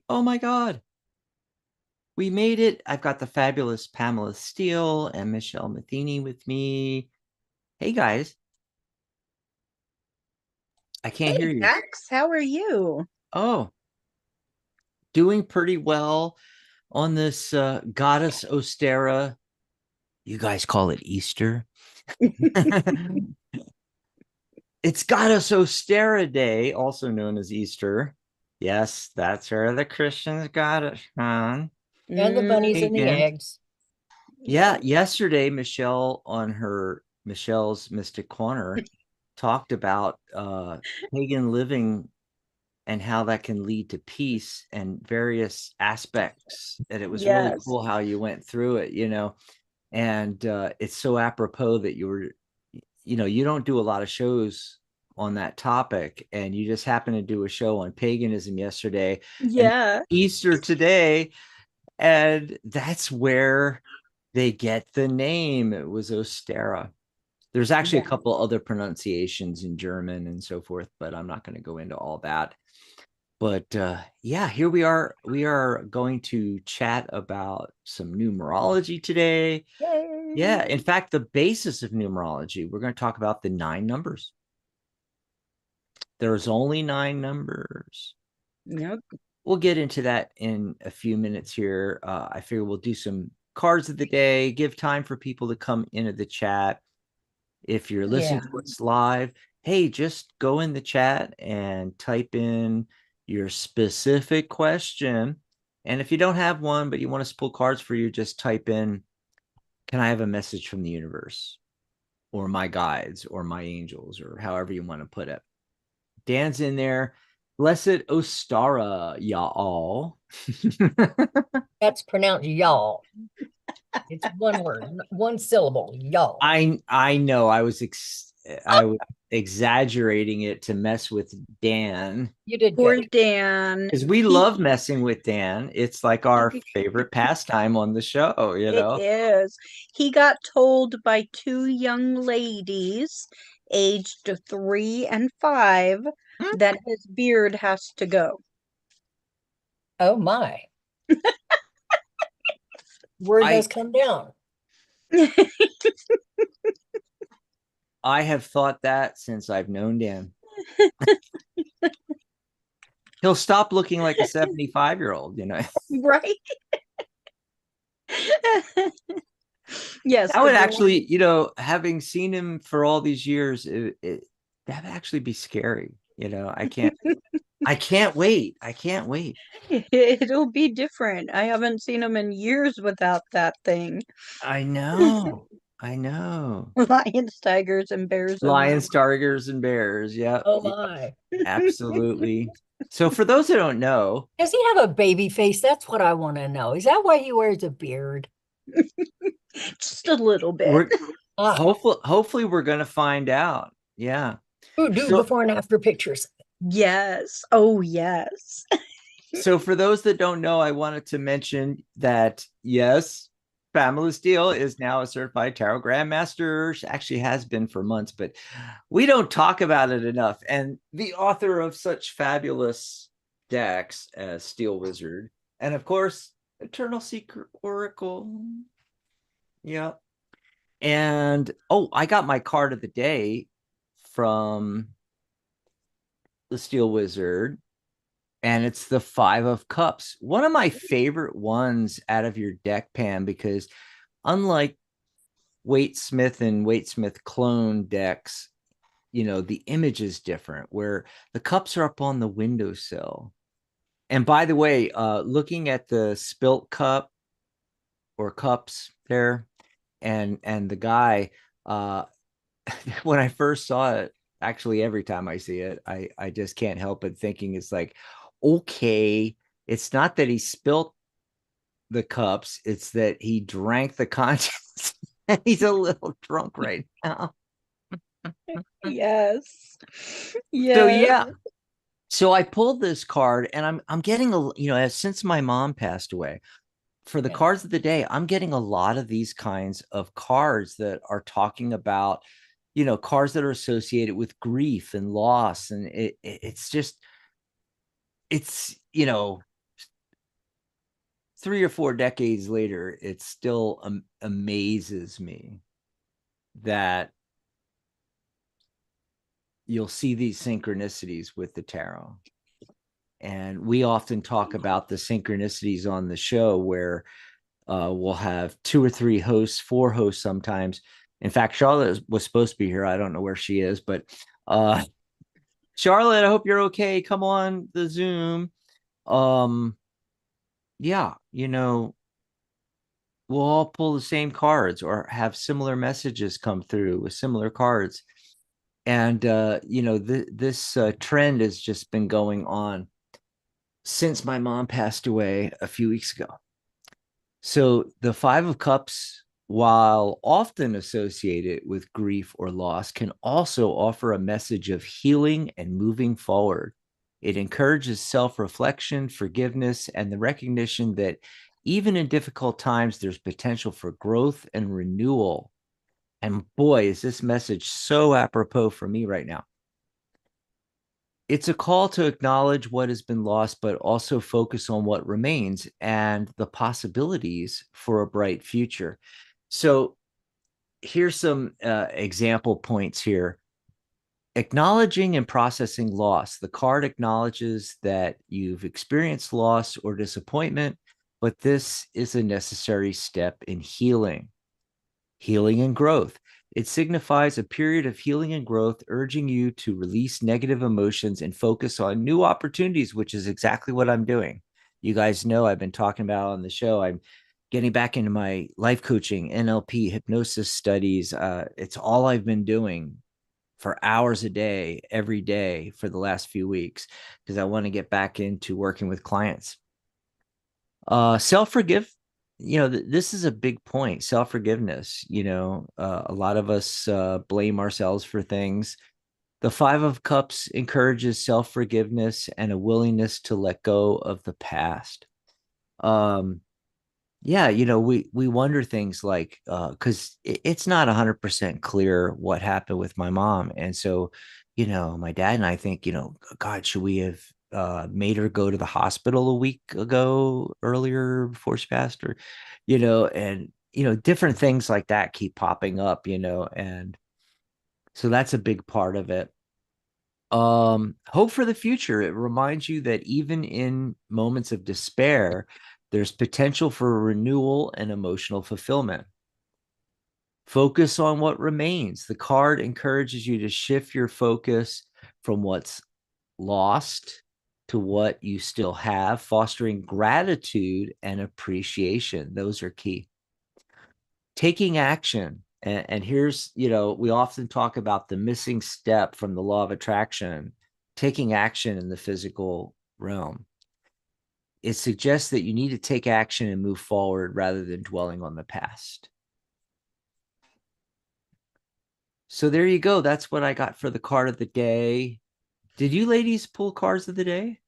Oh my God. We made it. I've got the fabulous Pamela Steele and Michelle Matheny with me. Hey guys, I can't hear Hey, you. Max, how are you? Oh, doing pretty well on this Goddess Ostera. You guys call it Easter. It's Goddess Ostera Day, also known as Easter. Yes, that's where the Christians got it from. And the bunnies and the Pagan. eggs. Yeah, Yeah. yesterday Michelle on her Michelle's Mystic Corner talked about pagan living and how that can lead to peace and various aspects. And it was really Yes. cool how you went through it, and it's so apropos that you don't do a lot of shows on that topic, and you just happen to do a show on paganism yesterday and Yeah. Easter today, and that's where they get the name. It was Ostera. There's actually a Yeah. couple other pronunciations in German and so forth, but I'm not going to go into all that. But yeah, here we are. We are going to chat about some numerology today. Yeah, Yay. in fact, the basis of numerology, we're going to talk about the nine numbers. There's only nine numbers. Yep. We'll get into that in a few minutes here. I figure we'll do some cards of the day, give time for people to come into the chat. If you're listening Yeah. to us live, hey, just go in the chat and type in your specific question. And if you don't have one, but you want us to pull cards for you, just type in, can I have a message from the universe or my guides or my angels or however you want to put it. Dan's in there. Blessed Ostara, y'all. That's pronounced y'all. It's one word, one syllable, y'all. I know I was exaggerating it to mess with Dan You did Poor good. Dan. because we He love messing with Dan. It's like our favorite pastime on the show, you it know. is. He got told by two young ladies, aged 3 and 5, that his beard has to go. Oh my. Word I has come down. I have thought that since I've known Dan. He'll stop looking like a 75-year-old, you know. Right? Yes, That would because actually, having seen him for all these years, that would actually be scary. I can't wait. I can't wait. it'll be different. I haven't seen him in years without that thing. I know. I know. Lions, tigers, and bears of the Lions, tigers, and bears. Yep. Oh Yep. my. Absolutely. So for those who don't know, Does he have a baby face? That's what I want to know. Is that why he wears a beard? just a little bit. we're Ah, hopefully we're gonna find out. Yeah. who do So before and after pictures? Yes. Oh, yes. so for those that don't know, I wanted to mention that yes, Pamela Steele is now a certified tarot grandmaster. She actually has been for months, but we don't talk about it enough. And the author of such fabulous decks as Steel Wizard, and of course, Eternal Secret Oracle. Yeah. And oh, I got my card of the day from the Steel Wizard, and it's the Five of Cups. One of my favorite ones out of your deck, Pam, because unlike Waite-Smith and Waite-Smith clone decks, the image is different where the cups are up on the windowsill. And by the way, looking at the spilt cup or cups there and the guy, uh, when I first saw it, actually every time I see it, I just can't help but thinking it's like, okay, it's not that he spilt the cups, it's that he drank the contents. He's a little drunk right now. Yes. So Yes. yeah. So I pulled this card and I'm getting since my mom passed away, for the Yeah. cards of the day, I'm getting a lot of these kinds of cards that are talking about, cards that are associated with grief and loss. And it's just, it's, 3 or 4 decades later, it still amazes me that you'll see these synchronicities with the tarot. And we often talk about the synchronicities on the show where we'll have 2 or 3 hosts, 4 hosts sometimes. In fact, Charlotte was supposed to be here. I don't know where she is, but Charlotte, I hope you're okay. Come on the Zoom. Yeah, we'll all pull the same cards or have similar messages come through with similar cards. And this trend has just been going on since my mom passed away a few weeks ago. So the 5 of Cups, while often associated with grief or loss, can also offer a message of healing and moving forward. It encourages self-reflection, forgiveness, and the recognition that even in difficult times, there's potential for growth and renewal. And boy, is this message so apropos for me right now. It's a call to acknowledge what has been lost, but also focus on what remains and the possibilities for a bright future. So here's some example points here. Acknowledging and processing loss. The card acknowledges that you've experienced loss or disappointment, but this is a necessary step in healing. Healing and growth. It signifies a period of healing and growth, urging you to release negative emotions and focus on new opportunities, which is exactly what I'm doing. You guys know I've been talking about on the show. I'm getting back into my life coaching, NLP, hypnosis studies. It's all I've been doing for hours a day, every day for the last few weeks, because I want to get back into working with clients. Self-forgive. This is a big point. Self-forgiveness. A lot of us blame ourselves for things. The 5 of Cups encourages self-forgiveness and a willingness to let go of the past. We wonder things like, because it's not 100% clear what happened with my mom. And so, my dad and I think, God, should we have made her go to the hospital a week ago earlier before she passed, or, and, different things like that keep popping up, and so that's a big part of it. Hope for the future. It reminds you that even in moments of despair, there's potential for renewal and emotional fulfillment. Focus on what remains. The card encourages you to shift your focus from what's lost to what you still have, fostering gratitude and appreciation. Those are key. Taking action. And here's, we often talk about the missing step from the law of attraction, taking action in the physical realm. It suggests that you need to take action and move forward rather than dwelling on the past. So there you go. That's what I got for the card of the day. Did you ladies pull cards of the day?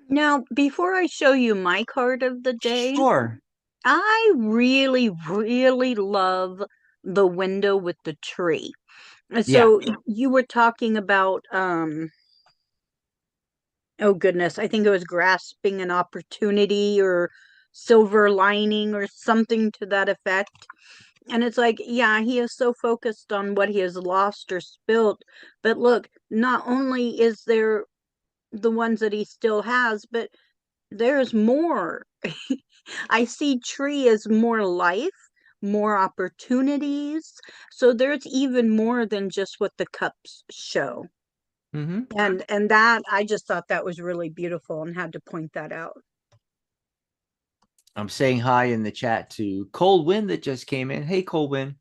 Now, before I show you my card of the day, Sure. I really, really love the window with the tree. So you were talking about, oh goodness, I think it was grasping an opportunity or silver lining or something to that effect. And it's like, yeah, he is so focused on what he has lost or spilt. But look, not only is there the ones that he still has, but there's more. I see tree as more life, more opportunities. So there's even more than just what the cups show. Mm-hmm. And that, I just thought that was really beautiful and had to point that out. I'm saying hi in the chat to Cold Wind that just came in. Hey, Cold Wind.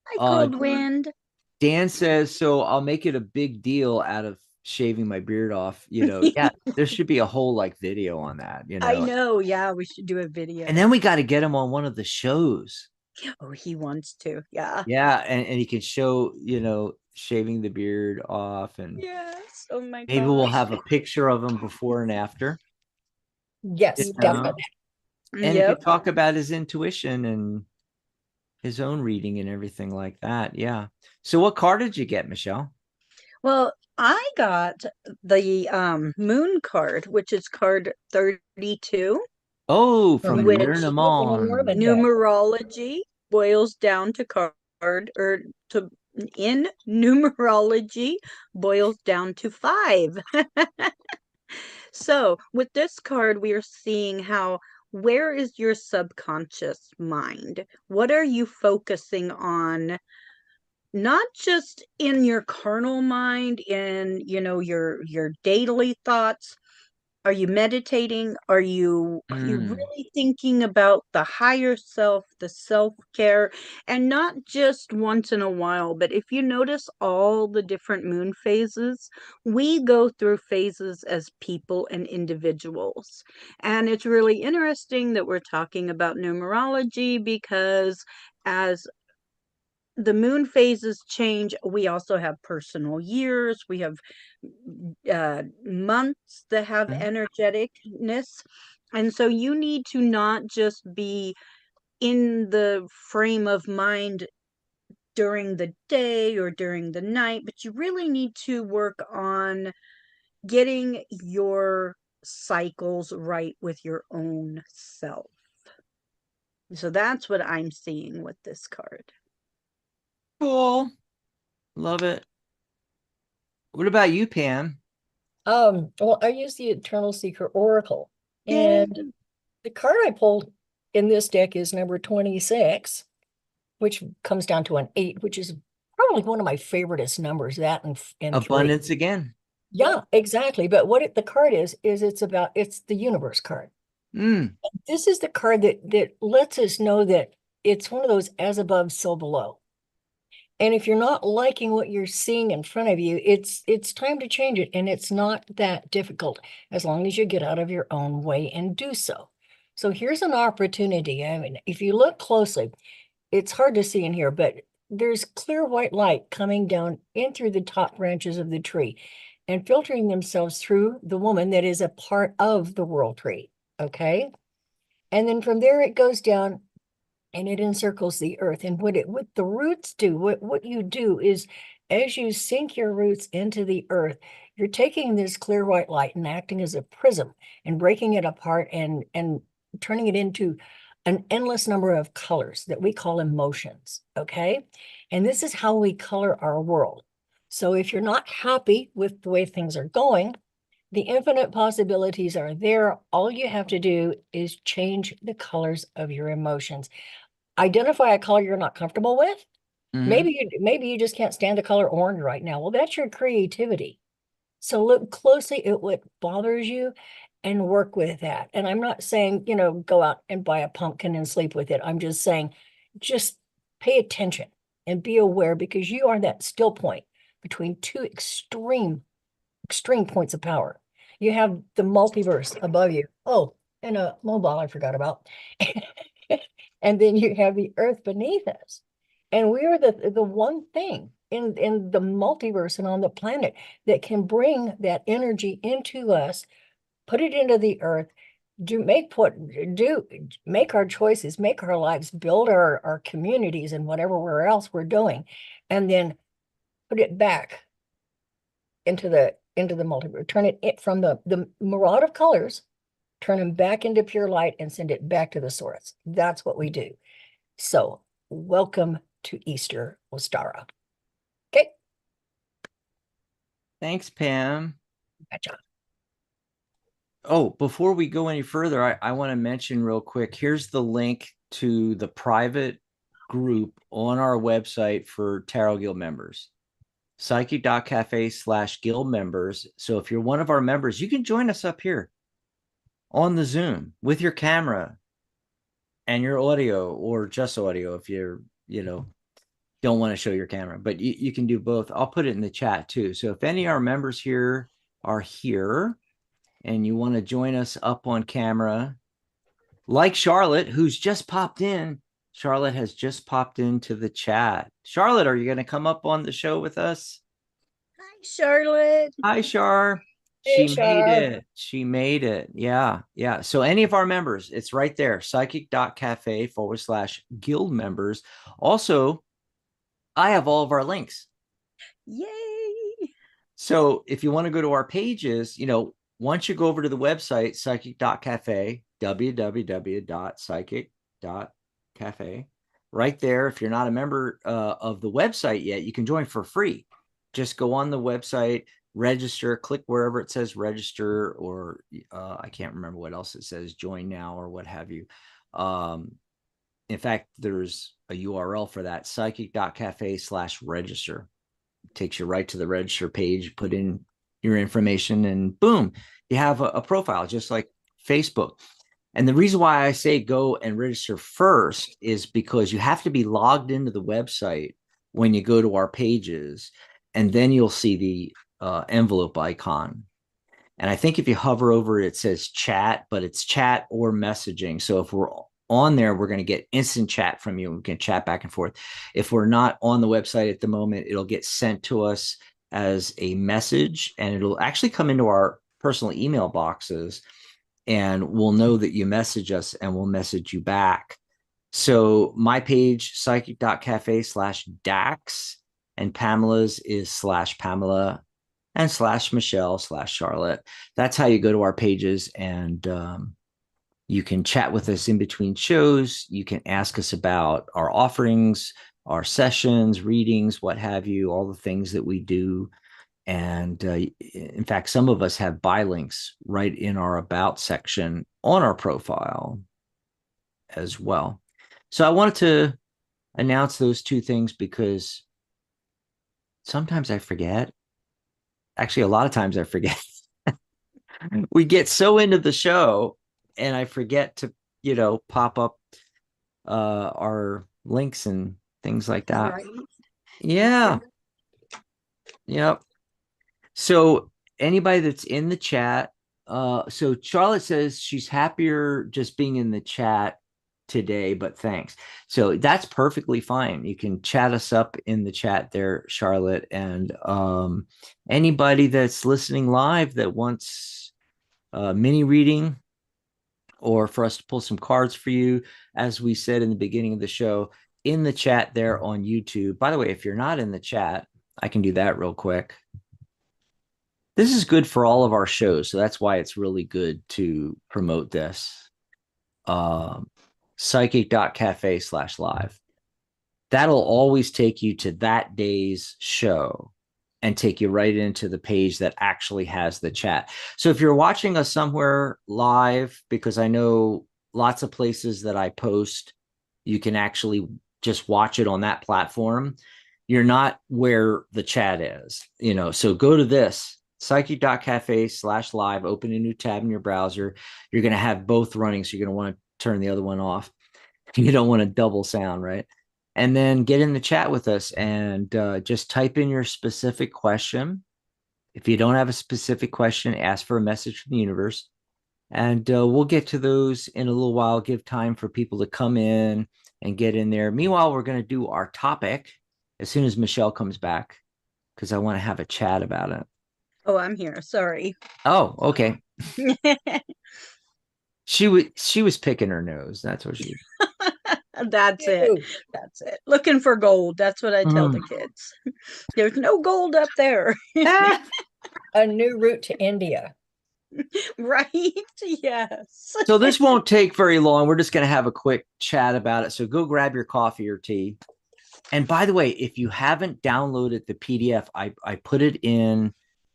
Hi, Cold Wind. Dan says, so I'll make it a big deal out of shaving my beard off. Yeah, there should be a whole video on that. I know. Yeah, we should do a video. And then we got to get him on one of the shows. Oh, he wants to. Yeah. Yeah, and he can show, shaving the beard off, and yes. Oh my god. Maybe we'll have a picture of him before and after. Yes, definitely. And he could talk about his intuition and his own reading and everything like that. Yeah. So what card did you get, Michelle? Well, I got the moon card, which is card 32. Oh, from Which Learn Them On. numerology boils down to card or to in numerology boils down to 5. So with this card, we are seeing how, where is your subconscious mind? What are you focusing on? Not just in your carnal mind, in, your daily thoughts. Are you meditating? Are you really thinking about the higher self, the self-care, and not just once in a while, but if you notice all the different moon phases, we go through phases as people and individuals. And it's really interesting that we're talking about numerology because as the moon phases change, we also have personal years, we have months that have energeticness. And so you need to not just be in the frame of mind during the day or during the night, but you really need to work on getting your cycles right with your own self. So that's what I'm seeing with this card. Cool. Love it. What about you, Pam? Well, I use the Eternal Seeker Oracle, Yay. and the card I pulled in this deck is number 26, which comes down to an 8, which is probably one of my favoriteest numbers, that and 3. Abundance again. Yeah, exactly. But the card is it's the universe card. This is the card that lets us know that it's one of those as above, so below. And if you're not liking what you're seeing in front of you, it's time to change it. And it's not that difficult as long as you get out of your own way and do so. So here's an opportunity. I mean, if you look closely, it's hard to see in here, but there's clear white light coming down in through the top branches of the tree and filtering themselves through the woman that is a part of the world tree. Okay. And then from there, it goes down and it encircles the earth. And what the roots do, what you do is, as you sink your roots into the earth, you're taking this clear white light and acting as a prism and breaking it apart and turning it into an endless number of colors that we call emotions. Okay. And this is how we color our world. So if you're not happy with the way things are going, the infinite possibilities are there. All you have to do is change the colors of your emotions. Identify a color you're not comfortable with. Maybe you just can't stand the color orange right now. Well, that's your creativity. So look closely at what bothers you and work with that. And I'm not saying, go out and buy a pumpkin and sleep with it. I'm just saying, just pay attention and be aware, because you are that still point between two extreme points of power. You have the multiverse above you. Oh, and a mobile I forgot about. And then you have the earth beneath us. And we are the one thing in the multiverse and on the planet that can bring that energy into us, put it into the earth, make our choices, make our lives, build our communities and whatever else we're doing, and then put it back into the multiverse, turn it from the mirage of colors, turn them back into pure light and send it back to the source. That's what we do. So welcome to Easter Ostara. Okay. Thanks, Pam. Gotcha. Oh, before we go any further, I want to mention real quick, here's the link to the private group on our website for Tarot Guild members. Psychic.cafe/guild members. So if you're one of our members, you can join us up here on the Zoom with your camera and your audio, or just audio if you're, don't want to show your camera, but you can do both. I'll put it in the chat too. So if any of our members here are here and you want to join us up on camera, like Charlotte, who's just popped in. Charlotte has just popped into the chat. Charlotte, are you going to come up on the show with us? Hi, Charlotte. Hi, Char. Hey, She made Char. it. She made it. Yeah. Yeah. So any of our members, it's right there. Psychic.cafe/guild members. Also, I have all of our links. Yay. So if you want to go to our pages, once you go over to the website, psychic.cafe, www.psychic.cafe, right there, if you're not a member of the website yet, you can join for free. Just go on the website, register, click wherever it says register, or I can't remember what else it says, join now or what have you. In fact, there's a URL for that, psychic.cafe/register. Takes you right to the register page, put in your information, and boom, you have a profile just like Facebook. And the reason why I say go and register first is because you have to be logged into the website when you go to our pages, and then you'll see the envelope icon. And I think if you hover over it, it says chat, but it's chat or messaging. So if we're on there, we're going to get instant chat from you. We can chat back and forth. If we're not on the website at the moment, it'll get sent to us as a message, and it'll actually come into our personal email boxes, and we'll know that you message us and we'll message you back. So my page, psychic.cafe/Dax, and Pamela's is /Pamela and /Michelle/Charlotte. That's how you go to our pages, and you can chat with us in between shows. You can ask us about our offerings, our sessions, readings, what have you, all the things that we do. And in fact, some of us have buy links right in our about section on our profile as well. So I wanted to announce those two things because sometimes I forget. Actually, a lot of times I forget. We get so into the show and I forget to, pop up our links and things like that. Right. Yeah. Yep. So anybody that's in the chat, so Charlotte says she's happier just being in the chat today, but thanks. So that's perfectly fine. You can chat us up in the chat there, Charlotte. And anybody that's listening live that wants a mini reading or for us to pull some cards for you, as we said in the beginning of the show, in the chat there on YouTube. By the way, if you're not in the chat, I can do that real quick. This is good for all of our shows, so that's why it's really good to promote this. Psychic.cafe/live. That'll always take you to that day's show and take you right into the page that actually has the chat. So if you're watching us somewhere live, because I know lots of places that I post, you can actually just watch it on that platform. You're not where the chat is, so go to this psychic.cafe/live, open a new tab in your browser. You're going to have both running. So you're going to want to turn the other one off. You don't want a double sound, right? And then get in the chat with us and just type in your specific question. If you don't have a specific question, ask for a message from the universe. And we'll get to those in a little while, give time for people to come in and get in there. Meanwhile, we're going to do our topic as soon as Michelle comes back, because I want to have a chat about it. Oh, I'm here. Sorry. Oh, okay. She was picking her nose. That's what she. That's it. That's it. Looking for gold. That's what I tell the kids. There's no gold up there. A new route to India. Right? Yes. So this won't take very long. We're just going to have a quick chat about it. So go grab your coffee or tea. And by the way, if you haven't downloaded the PDF, I put it in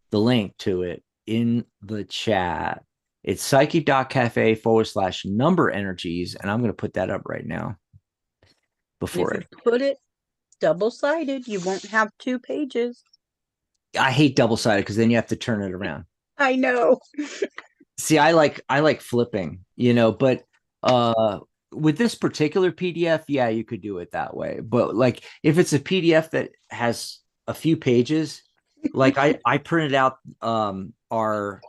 the link to it in the chat. It's psychic.cafe/number energies. And I'm going to put that up right now. Before if you put it double-sided, you won't have 2 pages. I hate double-sided because then you have to turn it around. I know. See, I like flipping, but with this particular PDF, yeah, you could do it that way. But like if it's a PDF that has a few pages, like I printed out our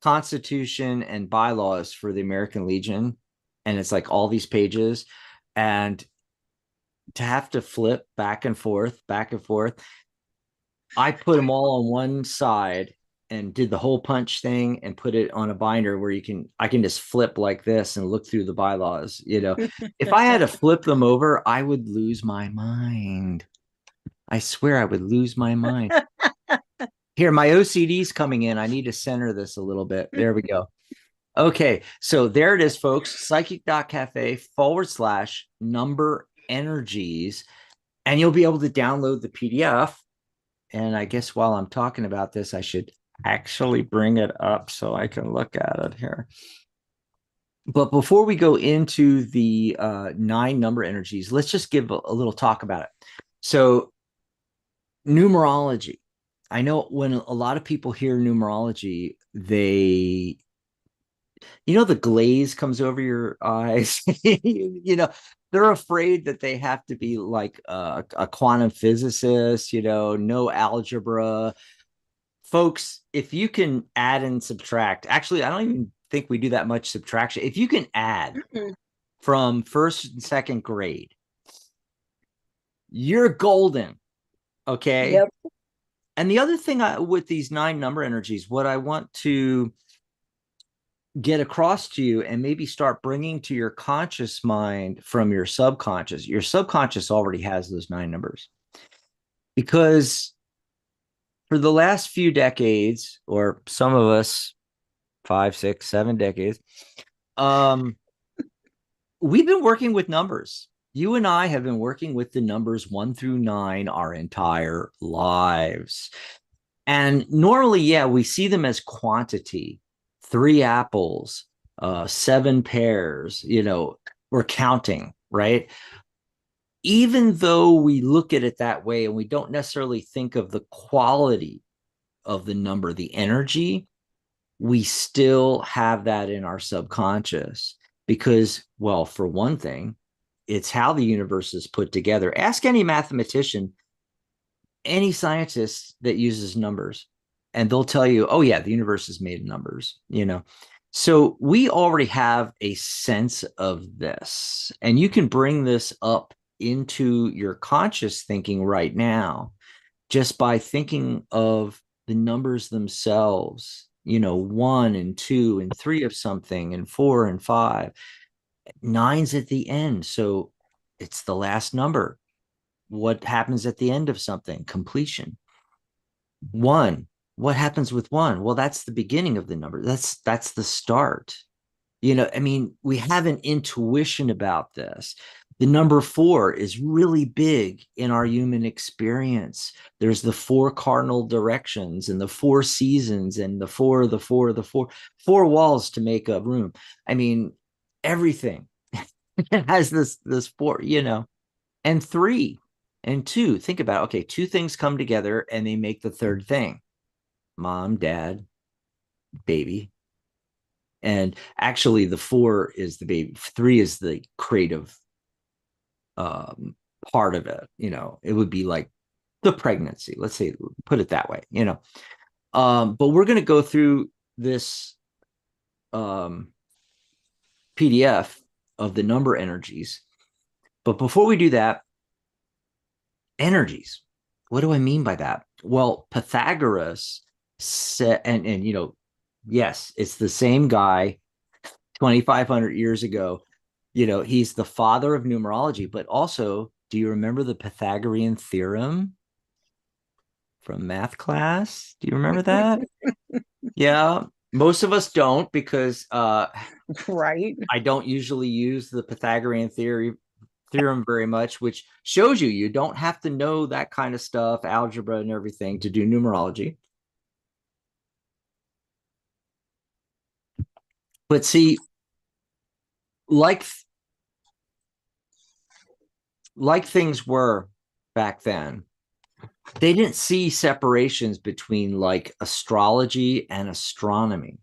Constitution and bylaws for the American Legion, and it's like all these pages, and to have to flip back and forth, I put them all on one side and did the hole punch thing and put it on a binder where I can just flip like this and look through the bylaws. If I had to flip them over, I would lose my mind. I swear I would lose my mind. Here, my OCD's coming in. I need to center this a little bit. There we go. Okay, so there it is, folks. Psychic.cafe/number energies. And you'll be able to download the PDF. And I guess while I'm talking about this, I should actually bring it up so I can look at it here. But before we go into the 9 number energies, let's just give a little talk about it. So, numerology. I know when a lot of people hear numerology, they, the glaze comes over your eyes. They're afraid that they have to be like a quantum physicist, no algebra. Folks, if you can add and subtract, actually, I don't even think we do that much subtraction. If you can add from first and second grade, you're golden. Okay. Yep. And the other thing with these 9 number energies, what I want to get across to you and maybe start bringing to your conscious mind from your subconscious already has those 9 numbers. Because for the last few decades, or some of us 5, 6, 7 decades, we've been working with numbers. You and I have been working with the numbers 1 through 9 our entire lives. And normally, we see them as quantity. 3 apples, 7 pears, we're counting, right? Even though we look at it that way and we don't necessarily think of the quality of the number, the energy, we still have that in our subconscious because, well, for one thing, it's how the universe is put together. Ask any mathematician, any scientist that uses numbers, and they'll tell you, oh yeah, the universe is made of numbers, So we already have a sense of this, and you can bring this up into your conscious thinking right now just by thinking of the numbers themselves, 1 and 2 and 3 of something and 4 and 5. 9's at the end, so it's the last number. What happens at the end of something? Completion. 1. What happens with 1? Well, that's the beginning of the number. That's the start. We have an intuition about this. The number 4 is really big in our human experience. There's the 4 cardinal directions and the 4 seasons and the 4 walls to make a room. Everything has this 4, and 3 and 2. Think about it. Okay, 2 things come together and they make the third thing. Mom, dad, baby. And actually, the 4 is the baby. 3 is the creative part of it. It would be like the pregnancy. Let's say, put it that way. But we're going to go through this PDF of the number energies. But before we do that, energies. What do I mean by that? Well, Pythagoras said, and yes, it's the same guy 2,500 years ago. He's the father of numerology, but also, do you remember the Pythagorean theorem from math class? Do you remember that? Yeah, most of us don't because right. I don't usually use the Pythagorean theorem very much, which shows you don't have to know that kind of stuff, algebra and everything, to do numerology. But see, like things were back then, they didn't see separations between like astrology and astronomy.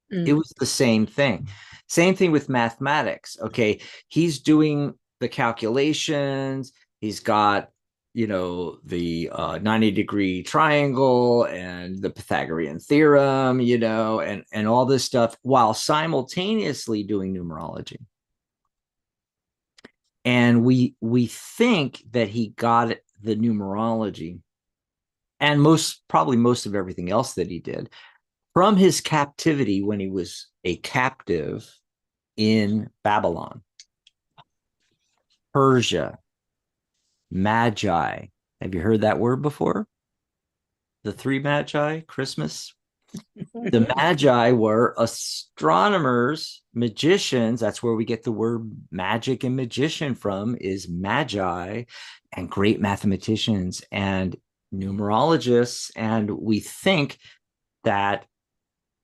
It was the same thing. Same thing with mathematics. Okay, he's doing the calculations. He's got, the 90-degree triangle and the Pythagorean theorem, and all this stuff while simultaneously doing numerology. And we think that he got the numerology and probably most of everything else that he did from his captivity when he was a captive in Babylon, Persia, Magi. Have you heard that word before? the three magi, Christmas. The magi were astronomers, magicians. That's where we get the word magic and magician from, is magi, and great mathematicians and numerologists. And we think that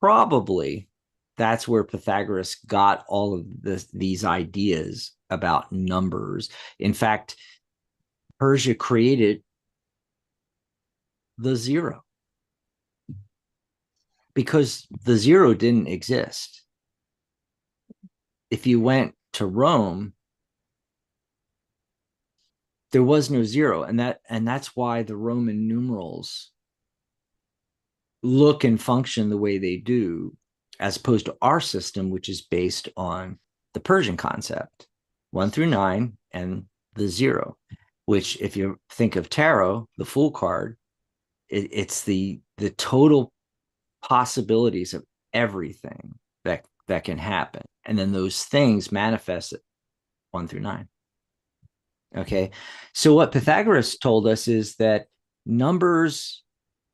probably that's where Pythagoras got all of these ideas about numbers. In fact, Persia created the zero because the zero didn't exist. If you went to Rome, there was no zero, and that's why the Roman numerals look and function the way they do, as opposed to our system, which is based on the Persian concept, 1 through 9, and the zero, which, if you think of tarot, the Fool card, it's the total possibilities of everything that can happen, and then those things manifest at 1 through 9. Okay, so what Pythagoras told us is that numbers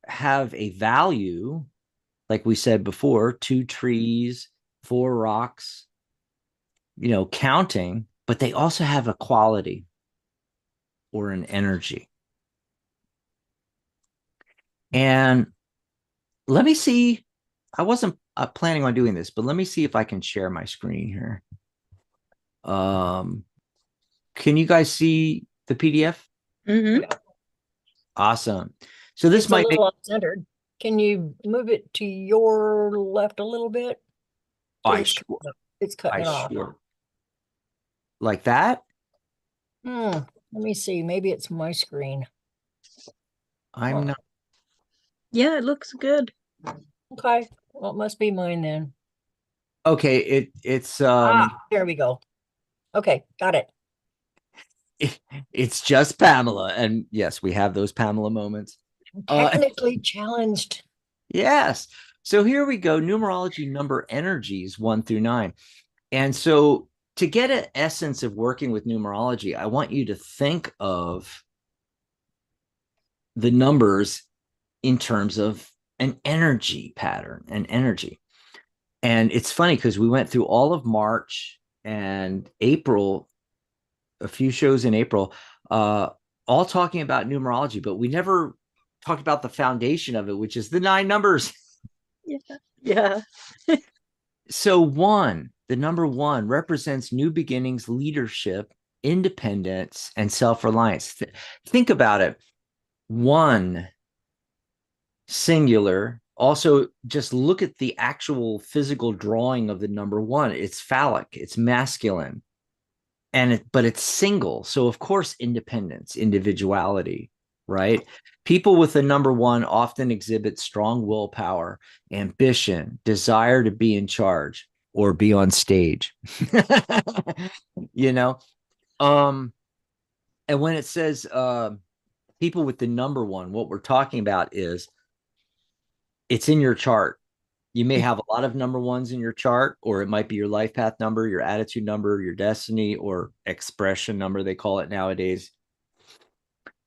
have a value, like we said before, 2 trees, 4 rocks, counting, but they also have a quality or an energy. And let me see, I wasn't planning on doing this, but let me see if I can share my screen here. Can you guys see the PDF? Mm-hmm. Awesome. So this It's might a little off-centered. Can you move it to your left a little bit? It's cutting it off. Sure. Like that? Let me see. Maybe it's my screen. I'm not. Yeah, it looks good. Okay. Well, it must be mine then. Okay, it's there we go. Okay, got it. It's just Pamela, and yes, we have those Pamela moments. Technically challenged. Yes. So here we go. Numerology number energies 1 through 9. And so to get an essence of working with numerology, I want you to think of the numbers in terms of an energy pattern, an energy. And it's funny because we went through all of March and April, a few shows in April, all talking about numerology, but we never talked about the foundation of it, which is the 9 numbers. Yeah. So the number 1 represents new beginnings, leadership, independence, and self-reliance. Think about it. 1, singular. Also, just look at the actual physical drawing of the number 1. It's phallic, it's masculine, but it's single. So of course, independence, individuality, right? People with the number 1 often exhibit strong willpower, ambition, desire to be in charge or be on stage. And when it says people with the number 1, what we're talking about is it's in your chart. You may have a lot of number 1s in your chart, or it might be your life path number, your attitude number, your destiny, or expression number, they call it nowadays.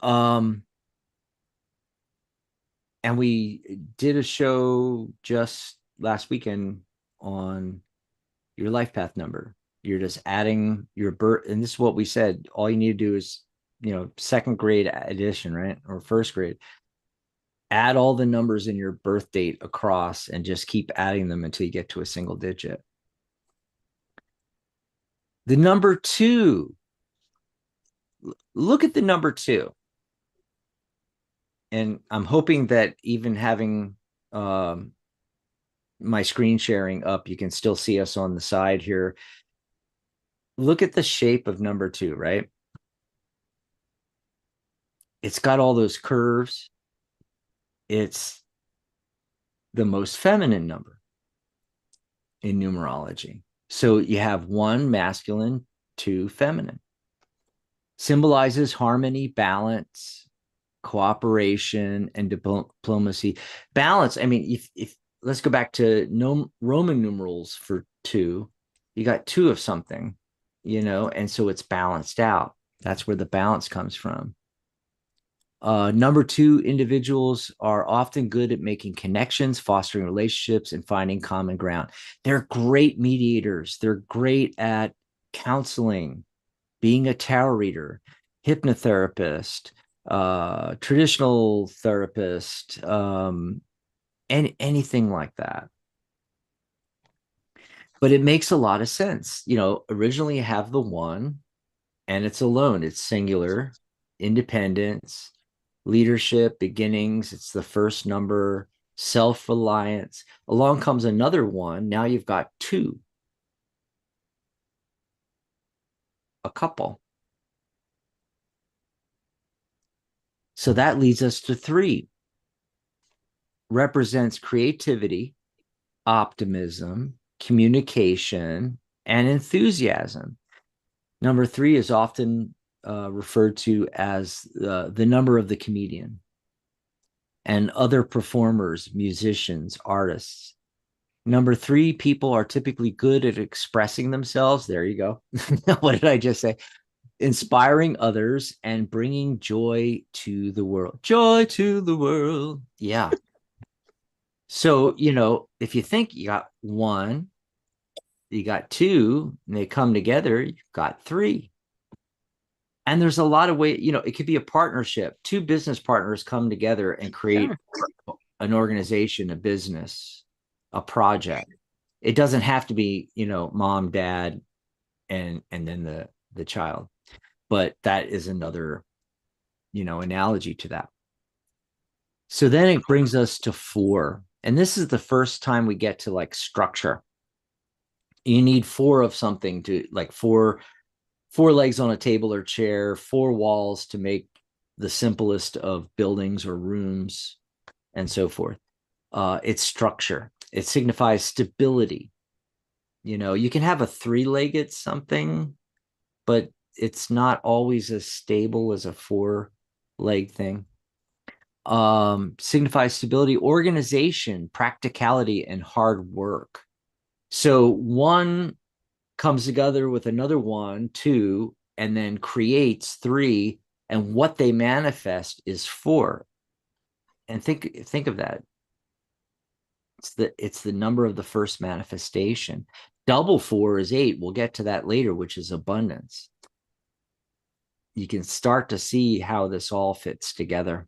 And we did a show just last weekend on your life path number. You're just adding your birth, and this is what we said. All you need to do is, 2nd grade addition, right? Or 1st grade. Add all the numbers in your birth date across and just keep adding them until you get to a single digit. The number 2, look at the number 2. And I'm hoping that even having my screen sharing up, you can still see us on the side here. Look at the shape of number 2, right? It's got all those curves. It's the most feminine number in numerology. So you have 1 masculine, 2 feminine. Symbolizes harmony, balance, cooperation, and diplomacy. Balance, I mean, if let's go back to Roman numerals for 2. You got 2 of something, and so it's balanced out. That's where the balance comes from. Number two, individuals are often good at making connections, fostering relationships, and finding common ground. They're great mediators. They're great at counseling, being a tarot reader, hypnotherapist, traditional therapist, and anything like that. But it makes a lot of sense. Originally you have the one, and it's alone. It's singular, independence, leadership, beginnings. It's the first number, self-reliance. Along comes another one. Now you've got two, a couple. So that leads us to three. Represents creativity, optimism, communication, and enthusiasm. Number three is often referred to as the number of the comedian and other performers, musicians, artists. Number three, people are typically good at expressing themselves. There you go. What did I just say? Inspiring others and bringing joy to the world. Joy to the world. Yeah. So, if you think you got one, you got two, and they come together, you've got three. And there's a lot of ways, it could be a partnership. Two business partners come together and create an organization, a business, a project. It doesn't have to be, mom, dad, and then the child. But that is another, analogy to that. So then it brings us to four. And this is the first time we get to like structure. You need four of something to like four legs on a table or chair, four walls to make the simplest of buildings or rooms, and so forth. It's structure. It signifies stability. You can have a three-legged something, but it's not always as stable as a four-leg thing. Signifies stability, organization, practicality, and hard work. So one comes together with another one, two, and then creates three, and what they manifest is four. And think of that. It's the number of the first manifestation. Double four is 8. We'll get to that later, which is abundance. You can start to see how this all fits together.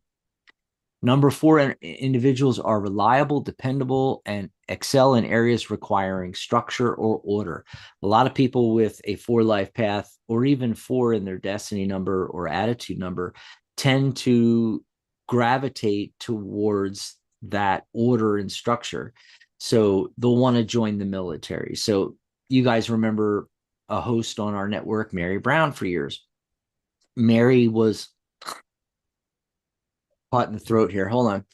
Number 4, individuals are reliable, dependable, and excel in areas requiring structure or order. A lot of people with a 4 life path, or even 4 in their destiny number or attitude number, tend to gravitate towards that order and structure. So they'll want to join the military. So you guys remember a host on our network, Mary Brown, for years. Mary was caught in the throat here. Hold on.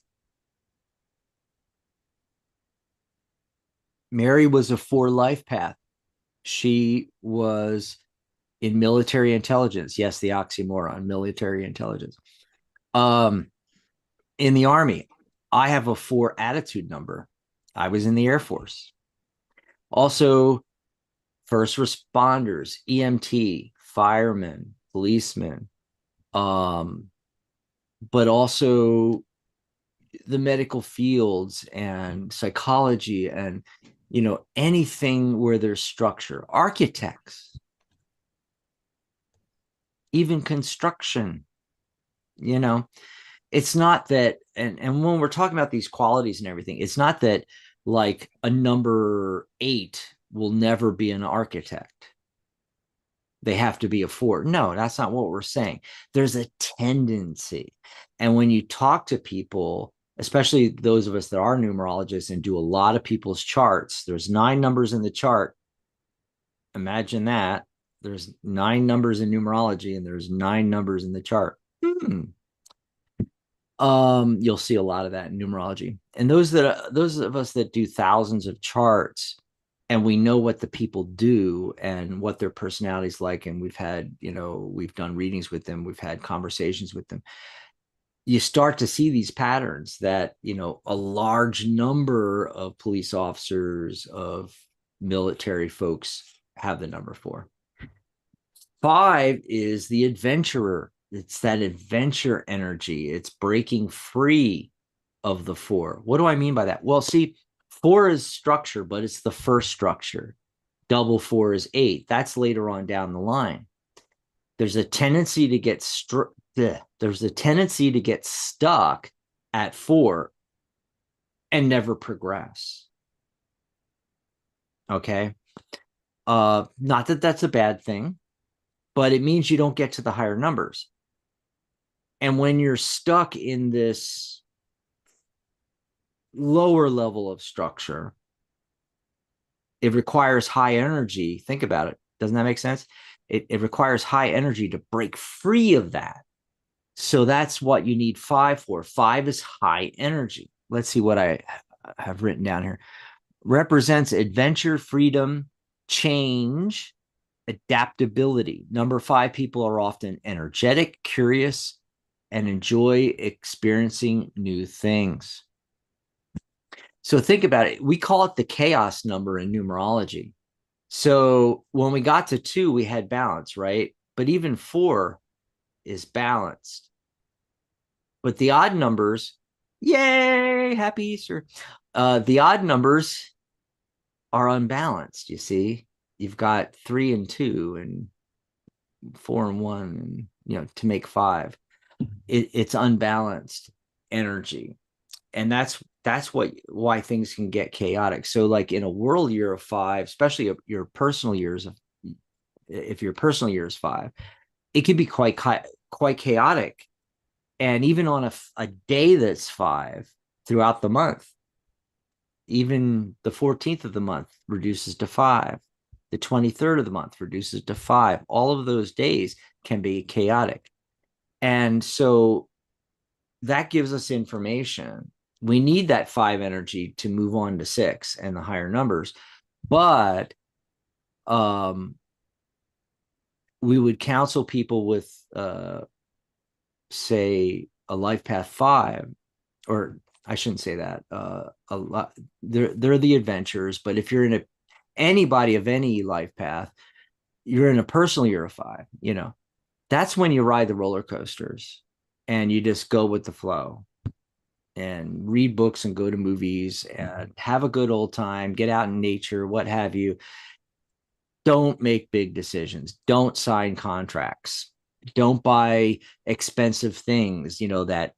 Mary was a 4 life path. She was in military intelligence. Yes, the oxymoron, military intelligence. In the Army, I have a 4 attitude number. I was in the Air Force. Also, first responders, EMT, firemen, policemen, but also the medical fields and psychology and, anything where there's structure, architects, even construction, it's not that, and when we're talking about these qualities and everything, it's not that like a number 8 will never be an architect. They have to be a 4. No, that's not what we're saying. There's a tendency. And when you talk to people, especially those of us that are numerologists and do a lot of people's charts, there's 9 numbers in the chart. Imagine that. There's 9 numbers in numerology and there's 9 numbers in the chart. You'll see a lot of that in numerology. And those of us that do thousands of charts, and we know what the people do and what their personality's like, and we've had, we've done readings with them, we've had conversations with them, you start to see these patterns that, a large number of police officers, of military folks have the number 4. 5 is the adventurer. it's that adventure energy. It's breaking free of the 4. What do I mean by that? Well, see, 4 is structure, but it's the first structure. Double 4 is 8. That's later on down the line. There's a tendency to get stuck at 4 and never progress. Okay. Not that that's a bad thing, but it means you don't get to the higher numbers. And when you're stuck in this lower level of structure, it requires high energy. Think about it. Doesn't that make sense? It requires high energy to break free of that. So that's what you need 5 for. 5 is high energy. Let's see what I have written down here. Represents adventure, freedom, change, adaptability. Number 5 people are often energetic, curious, and enjoy experiencing new things. So think about it. We call it the chaos number in numerology. So when we got to 2, we had balance, right? But even 4 is balanced. But the odd numbers, yay, happy Easter. The odd numbers are unbalanced, you see. You've got 3 and 2 and 4 and 1, and, to make 5. It's unbalanced energy. And that's why things can get chaotic. So like in a world year of 5, especially your personal years if your personal year is 5, it can be quite chaotic. And even on a day that's 5 throughout the month, even the 14th of the month reduces to 5. The 23rd of the month reduces to 5. All of those days can be chaotic. And so that gives us information. We need that 5 energy to move on to 6 and the higher numbers. But we would counsel people with, say, a life path 5, or I shouldn't say that. A lot, they're the adventurers. But if you're in anybody of any life path, you're in a personal year of 5. That's when you ride the roller coasters and you just go with the flow and read books and go to movies and have a good old time, get out in nature, what have you. Don't make big decisions. Don't sign contracts. Don't buy expensive things, that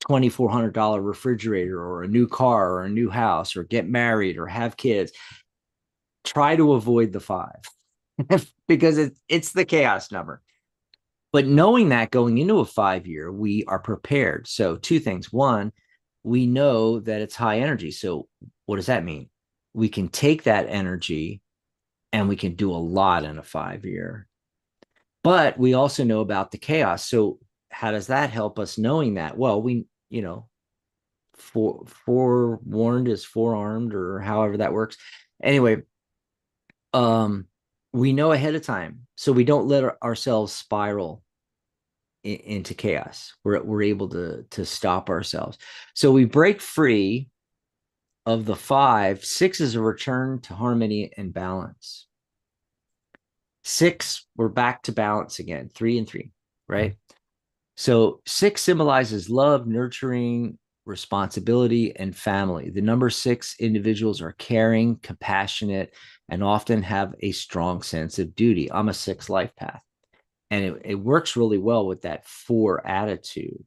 $2,400 refrigerator or a new car or a new house, or get married or have kids. Try to avoid the 5 because it's the chaos number. But knowing that going into a 5 year, we are prepared. So 2 things. 1, we know that it's high energy. So what does that mean? We can take that energy and we can do a lot in a 5 year. But we also know about the chaos. So how does that help us knowing that? Well, we, forewarned is forearmed, or however that works. Anyway, we know ahead of time, so we don't let ourselves spiral into chaos. We're able to stop ourselves. So we break free of the 5. 6 is a return to harmony and balance. 6, we're back to balance again. 3 and 3, right? So 6 symbolizes love, nurturing, responsibility, and family. The number 6 individuals are caring, compassionate, and often have a strong sense of duty. I'm a 6 life path. And it works really well with that 4 attitude.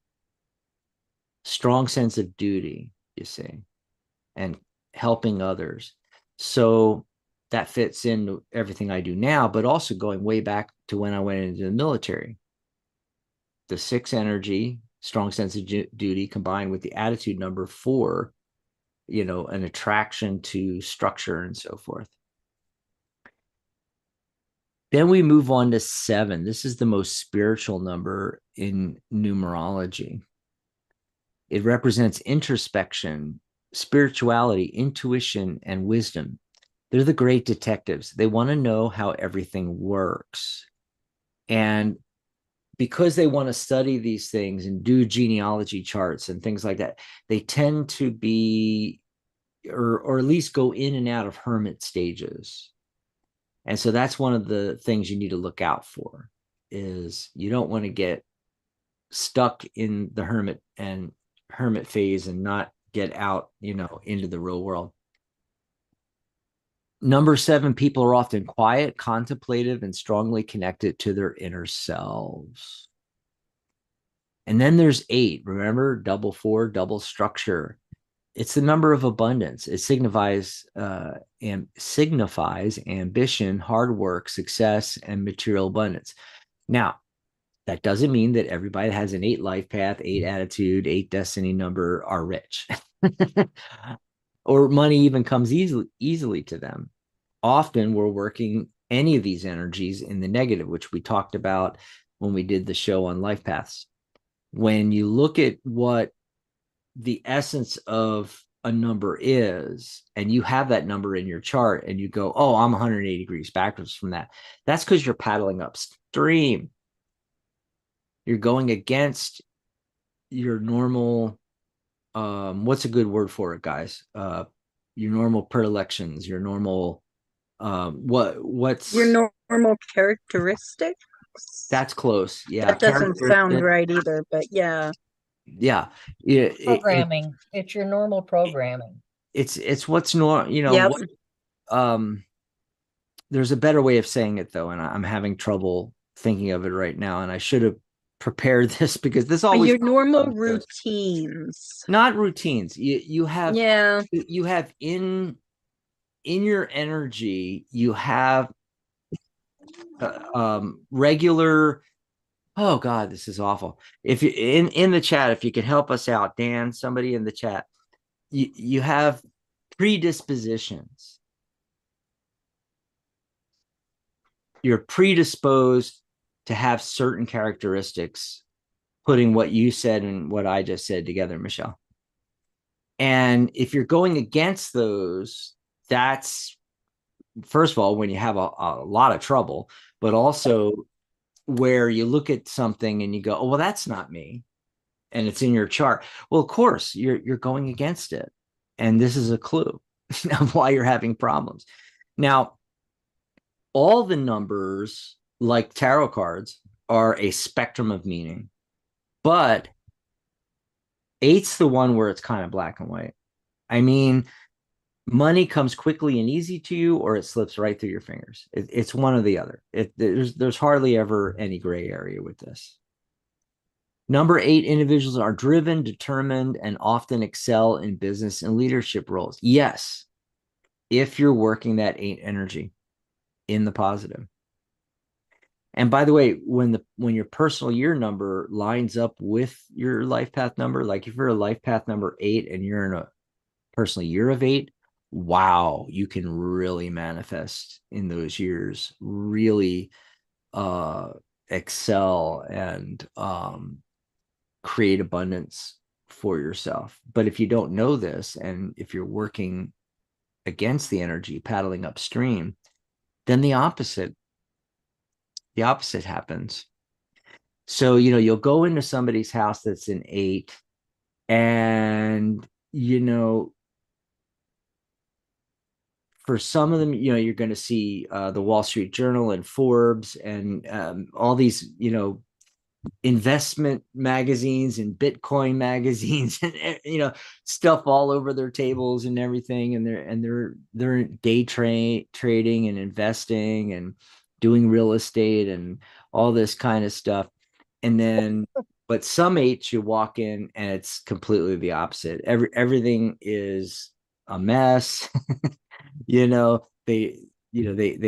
Strong sense of duty, you see, and helping others. So that fits into everything I do now, but also going way back to when I went into the military. The 6 energy, strong sense of duty, combined with the attitude number 4, an attraction to structure and so forth. Then we move on to 7. This is the most spiritual number in numerology. It represents introspection, spirituality, intuition, and wisdom. They're the great detectives. They want to know how everything works. And because they want to study these things and do genealogy charts and things like that, they tend to be, or at least go in and out of hermit stages. And so that's one of the things you need to look out for, is you don't want to get stuck in the hermit phase and not get out, into the real world. Number 7, people are often quiet, contemplative, and strongly connected to their inner selves. And then there's 8. Remember, double 4, double structure. It's the number of abundance. It signifies ambition, hard work, success, and material abundance. Now, that doesn't mean that everybody that has an 8 life path, 8 attitude, 8 destiny number are rich. Or money even comes easily to them. Often we're working any of these energies in the negative, which we talked about when we did the show on life paths. When you look at what the essence of a number is, and you have that number in your chart and you go, oh, I'm 180 degrees backwards from that. That's because you're paddling upstream. You're going against your normal, what's a good word for it, guys? Your normal predilections, your normal, what's your normal characteristics? That's close. Yeah. That doesn't sound right either, but yeah. Yeah. Programming. It's your normal programming. It's what's normal, Yep. There's a better way of saying it though, and I'm having trouble thinking of it right now, and I should have prepared this because this always your normal routines. Not routines. You have in your energy, you have regular. Oh God, this is awful. If you in the chat, if you could help us out, Dan, somebody in the chat, you have predispositions. You're predisposed to have certain characteristics, putting what you said and what I just said together, Michelle. And if you're going against those, that's, first of all, when you have a lot of trouble, but also where you look at something and you go, oh, well, that's not me. And it's in your chart. Well, of course, you're going against it. And this is a clue of why you're having problems. Now, all the numbers, like tarot cards, are a spectrum of meaning. But 8's the one where it's kind of black and white. I mean, money comes quickly and easy to you, or it slips right through your fingers. It's one or the other. There's hardly ever any gray area with this. Number 8 individuals are driven, determined, and often excel in business and leadership roles. Yes, if you're working that 8 energy in the positive. And by the way, when your personal year number lines up with your life path number, like if you're a life path number 8 and you're in a personal year of 8, wow, you can really manifest in those years, really excel and create abundance for yourself. But if you don't know this, and if you're working against the energy, paddling upstream, then the opposite happens. So, you'll go into somebody's house that's an 8, and, for some of them, you're going to see the Wall Street Journal and Forbes and all these, investment magazines and Bitcoin magazines and, stuff all over their tables and everything. And they're day trading and investing and doing real estate and all this kind of stuff. And then, but some 8s, you walk in and it's completely the opposite. Everything is a mess. They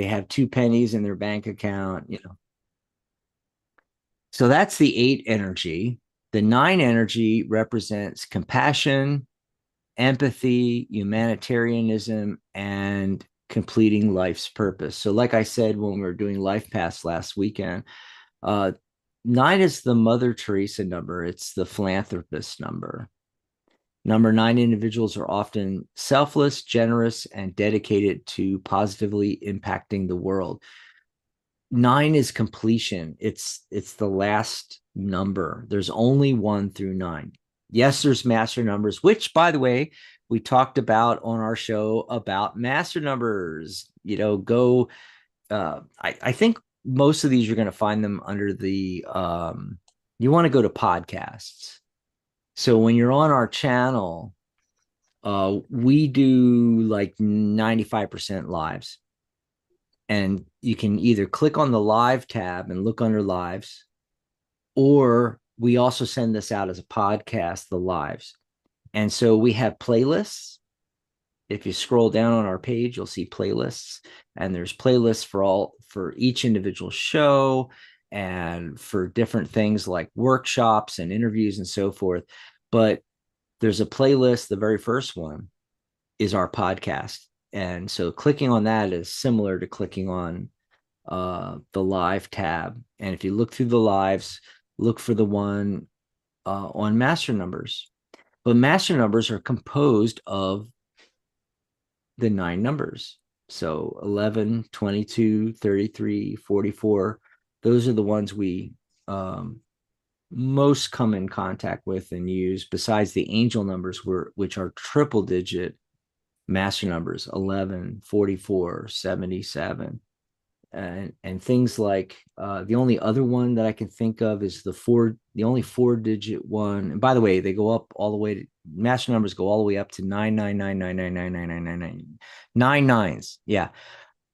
have 2 pennies in their bank account, So that's the 8 energy. The 9 energy represents compassion, empathy, humanitarianism, and completing life's purpose. So like I said, when we were doing life paths last weekend, 9 is the Mother Teresa number. It's the philanthropist number. Number 9 individuals are often selfless, generous, and dedicated to positively impacting the world. 9 is completion. It's the last number. There's only 1 through 9. Yes, there's master numbers, which, by the way, we talked about on our show about master numbers. I think most of these you're going to find them under the you want to go to podcasts. So when you're on our channel, we do like 95% lives. And you can either click on the live tab and look under lives, or we also send this out as a podcast, the lives. And so we have playlists. If you scroll down on our page, you'll see playlists, and there's playlists for each individual show and for different things like workshops and interviews and so forth. But there's a playlist. The very first one is our podcast. And so clicking on that is similar to clicking on the live tab. And if you look through the lives, look for the one on master numbers. But master numbers are composed of the 9 numbers. So 11, 22, 33, 44. Those are the ones we most come in contact with and use, besides the angel numbers, which are triple digit master numbers: 11, 44, 77. And things like the only other one that I can think of is the only 4-digit one. And by the way, they go up all the way to, master numbers go all the way up to 9 nines. Yeah.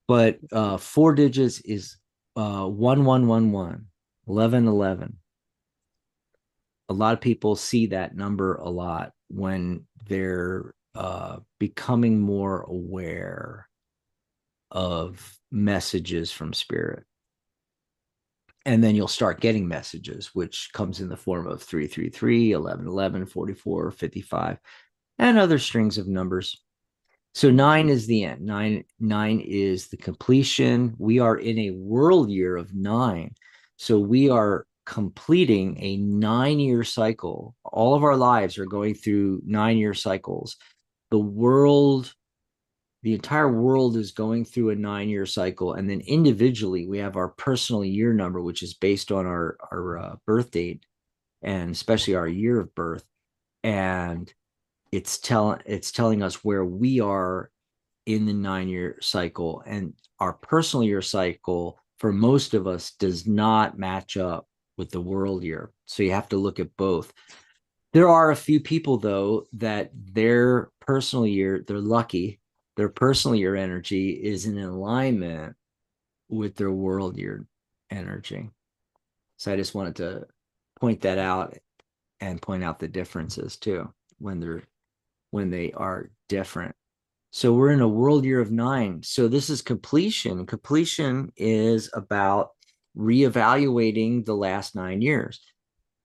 But 4 digits is 1111, 1111. A lot of people see that number a lot when they're becoming more aware of messages from spirit. And then you'll start getting messages, which comes in the form of 333, 1111, 44, 55, and other strings of numbers. So 9 is the end. Nine is the completion. We are in a world year of 9. So we are completing a 9-year cycle. All of our lives are going through 9-year cycles. The entire world is going through a 9-year cycle. And then individually, we have our personal year number, which is based on our birth date, and especially our year of birth. And it's telling us where we are in the 9-year cycle. And our personal year cycle, for most of us, does not match up with the world year. So you have to look at both. There are a few people, though, that their personal year, they're lucky, their personal year energy is in alignment with their world year energy. So I just wanted to point that out and point out the differences too when they are different. So we're in a world year of 9. So this is completion. Completion is about reevaluating the last 9 years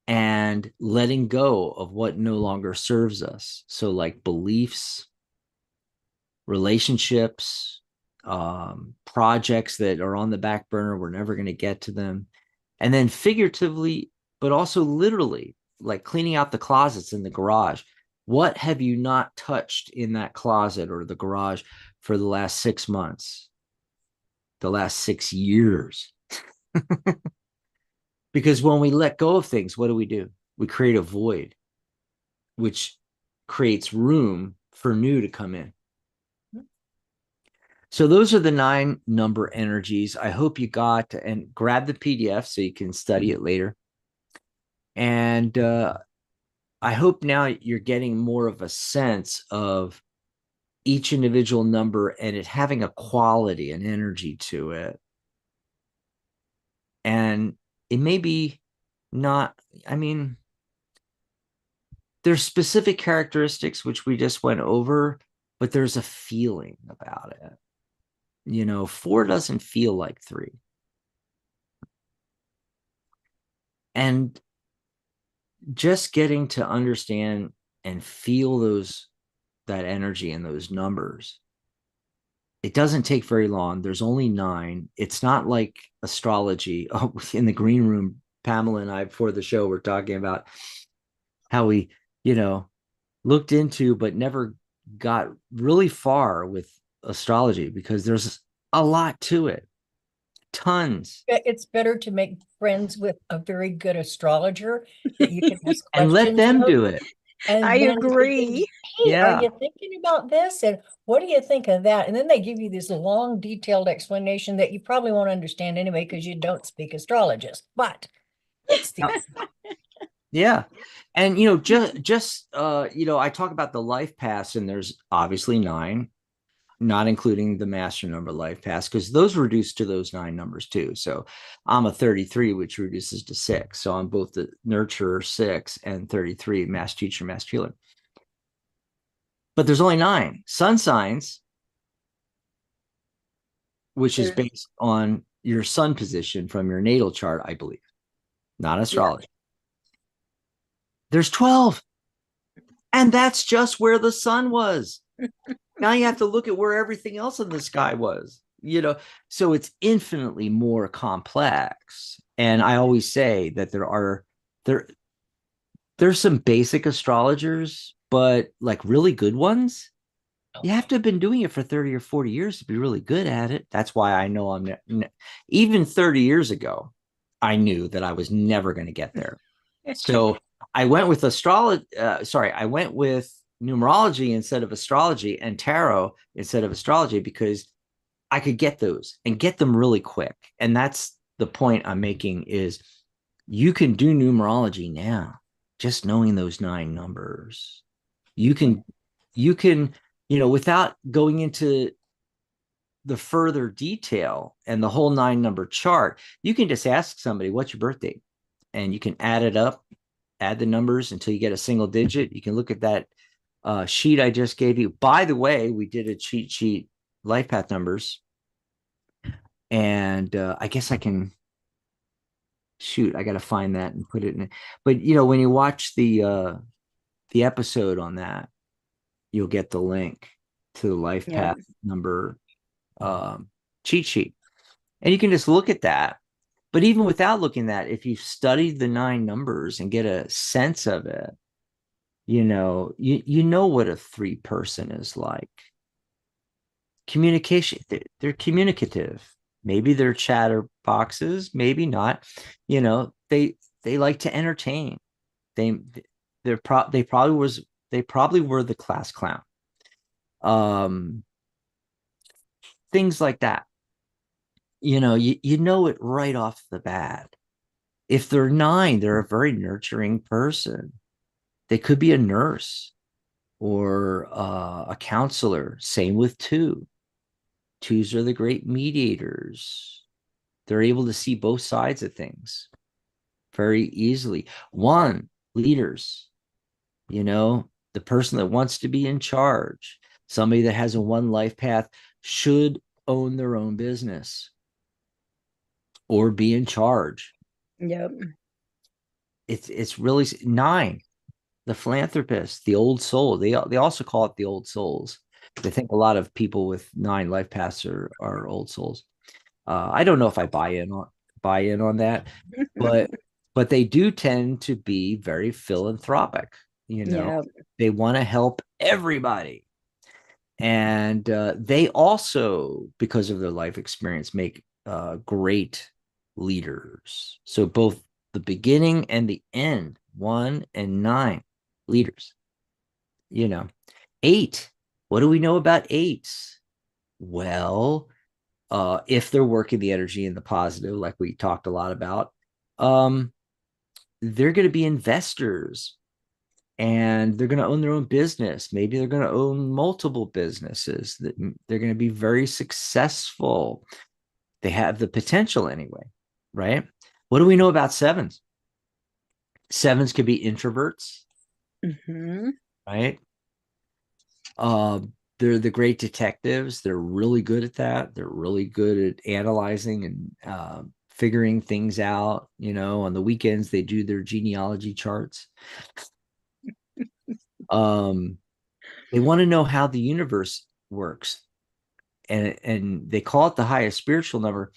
and letting go of what no longer serves us. So like beliefs, relationships, projects that are on the back burner, we're never going to get to them. And then figuratively, but also literally, like cleaning out the closets in the garage. What have you not touched in that closet or the garage for the last 6 months, the last 6 years? Because when we let go of things, what do? We create a void, which creates room for new to come in. So those are the 9 number energies. I hope you got and grab the PDF so you can study it later. And I hope now you're getting more of a sense of each individual number and it having a quality, an energy to it. And it may be not, I mean, there's specific characteristics which we just went over, but there's a feeling about it. 4 doesn't feel like 3. And just getting to understand and feel that energy and those numbers, it doesn't take very long. There's only 9. It's not like astrology. Oh, in the green room, Pamela and I, before the show, were talking about how we, looked into but never got really far with astrology because there's a lot to it. Tons. It's better to make friends with a very good astrologer that you can ask and let them do it. And I agree. Hey, are you thinking about this? And what do you think of that? And then they give you this long, detailed explanation that you probably won't understand anyway because you don't speak astrologist. But it's the Yeah. And just I talk about the life paths, and there's obviously 9, not including the master number life paths, because those reduce to those 9 numbers too. So I'm a 33, which reduces to 6. So I'm both the nurturer 6 and 33, master teacher, master healer. But there's only 9 sun signs, which is based on your sun position from your natal chart, I believe, not astrology. Yeah. There's 12. And that's just where the sun was. Now you have to look at where everything else in the sky was, so it's infinitely more complex. And I always say that there's some basic astrologers, but like really good ones, you have to have been doing it for 30 or 40 years to be really good at it. That's why I know even 30 years ago, I knew that I was never going to get there. So I went with I went with numerology instead of astrology, and tarot instead of astrology, because I could get those and get them really quick. And that's the point I'm making, is you can do numerology now, just knowing those 9 numbers. You can, without going into the further detail and the whole 9 number chart, you can just ask somebody, what's your birth date? And you can add it up, add the numbers until you get a single digit. You can look at that sheet I just gave you. By the way, we did a cheat sheet, life path numbers. And I guess I can, I got to find that and put it in. But, when you watch the episode on that, you'll get the link to the life path number cheat sheet. And you can just look at that. But even without looking at that, if you've studied the 9 numbers and get a sense of it, you know what a 3 person is like. Communication, they're communicative. Maybe they're chatter boxes, maybe not. They like to entertain. They probably were the class clown. Things like that. You know it right off the bat. If they're 9, they're a very nurturing person. They could be a nurse or a counselor. Same with 2. 2s are the great mediators. They're able to see both sides of things very easily. 1, leaders, the person that wants to be in charge. Somebody that has a 1 life path should own their own business or be in charge. Yep. It's really 9, the philanthropist, the old soul. They also call it the old souls. I think a lot of people with 9 life paths are old souls. I don't know if I buy in on that, but they do tend to be very philanthropic. They want to help everybody. And they also, because of their life experience, make great leaders. So both the beginning and the end, 1 and 9, leaders. 8. What do we know about 8s? Well, if they're working the energy in the positive, like we talked a lot about, they're going to be investors, and they're going to own their own business. Maybe they're going to own multiple businesses. They're going to be very successful. They have the potential anyway, right? What do we know about 7s? 7s could be introverts, right? They're the great detectives. They're really good at that. They're really good at analyzing and figuring things out. On the weekends, they do their genealogy charts. They want to know how the universe works. And they call it the highest spiritual number.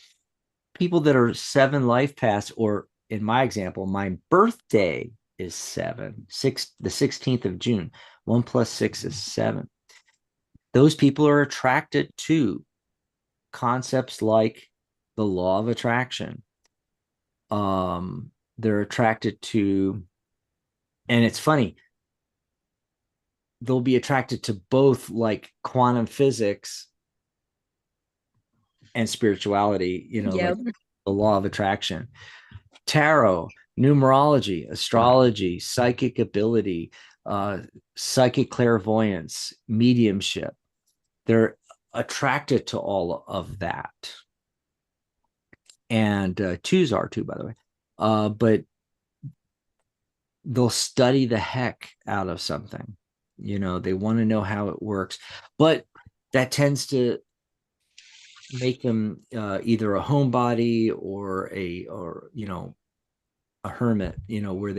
People that are 7 life paths, or in my example, my birthday is 7, the 16th of June. 1 + 6 is 7. Those people are attracted to concepts like the law of attraction. They're attracted to, and it's funny, they'll be attracted to both like quantum physics and spirituality, like the law of attraction. Tarot, numerology, astrology, psychic ability, psychic clairvoyance, mediumship. They're attracted to all of that. And twos are too, by the way. But they'll study the heck out of something. They want to know how it works. But that tends to make them either a homebody or a hermit, where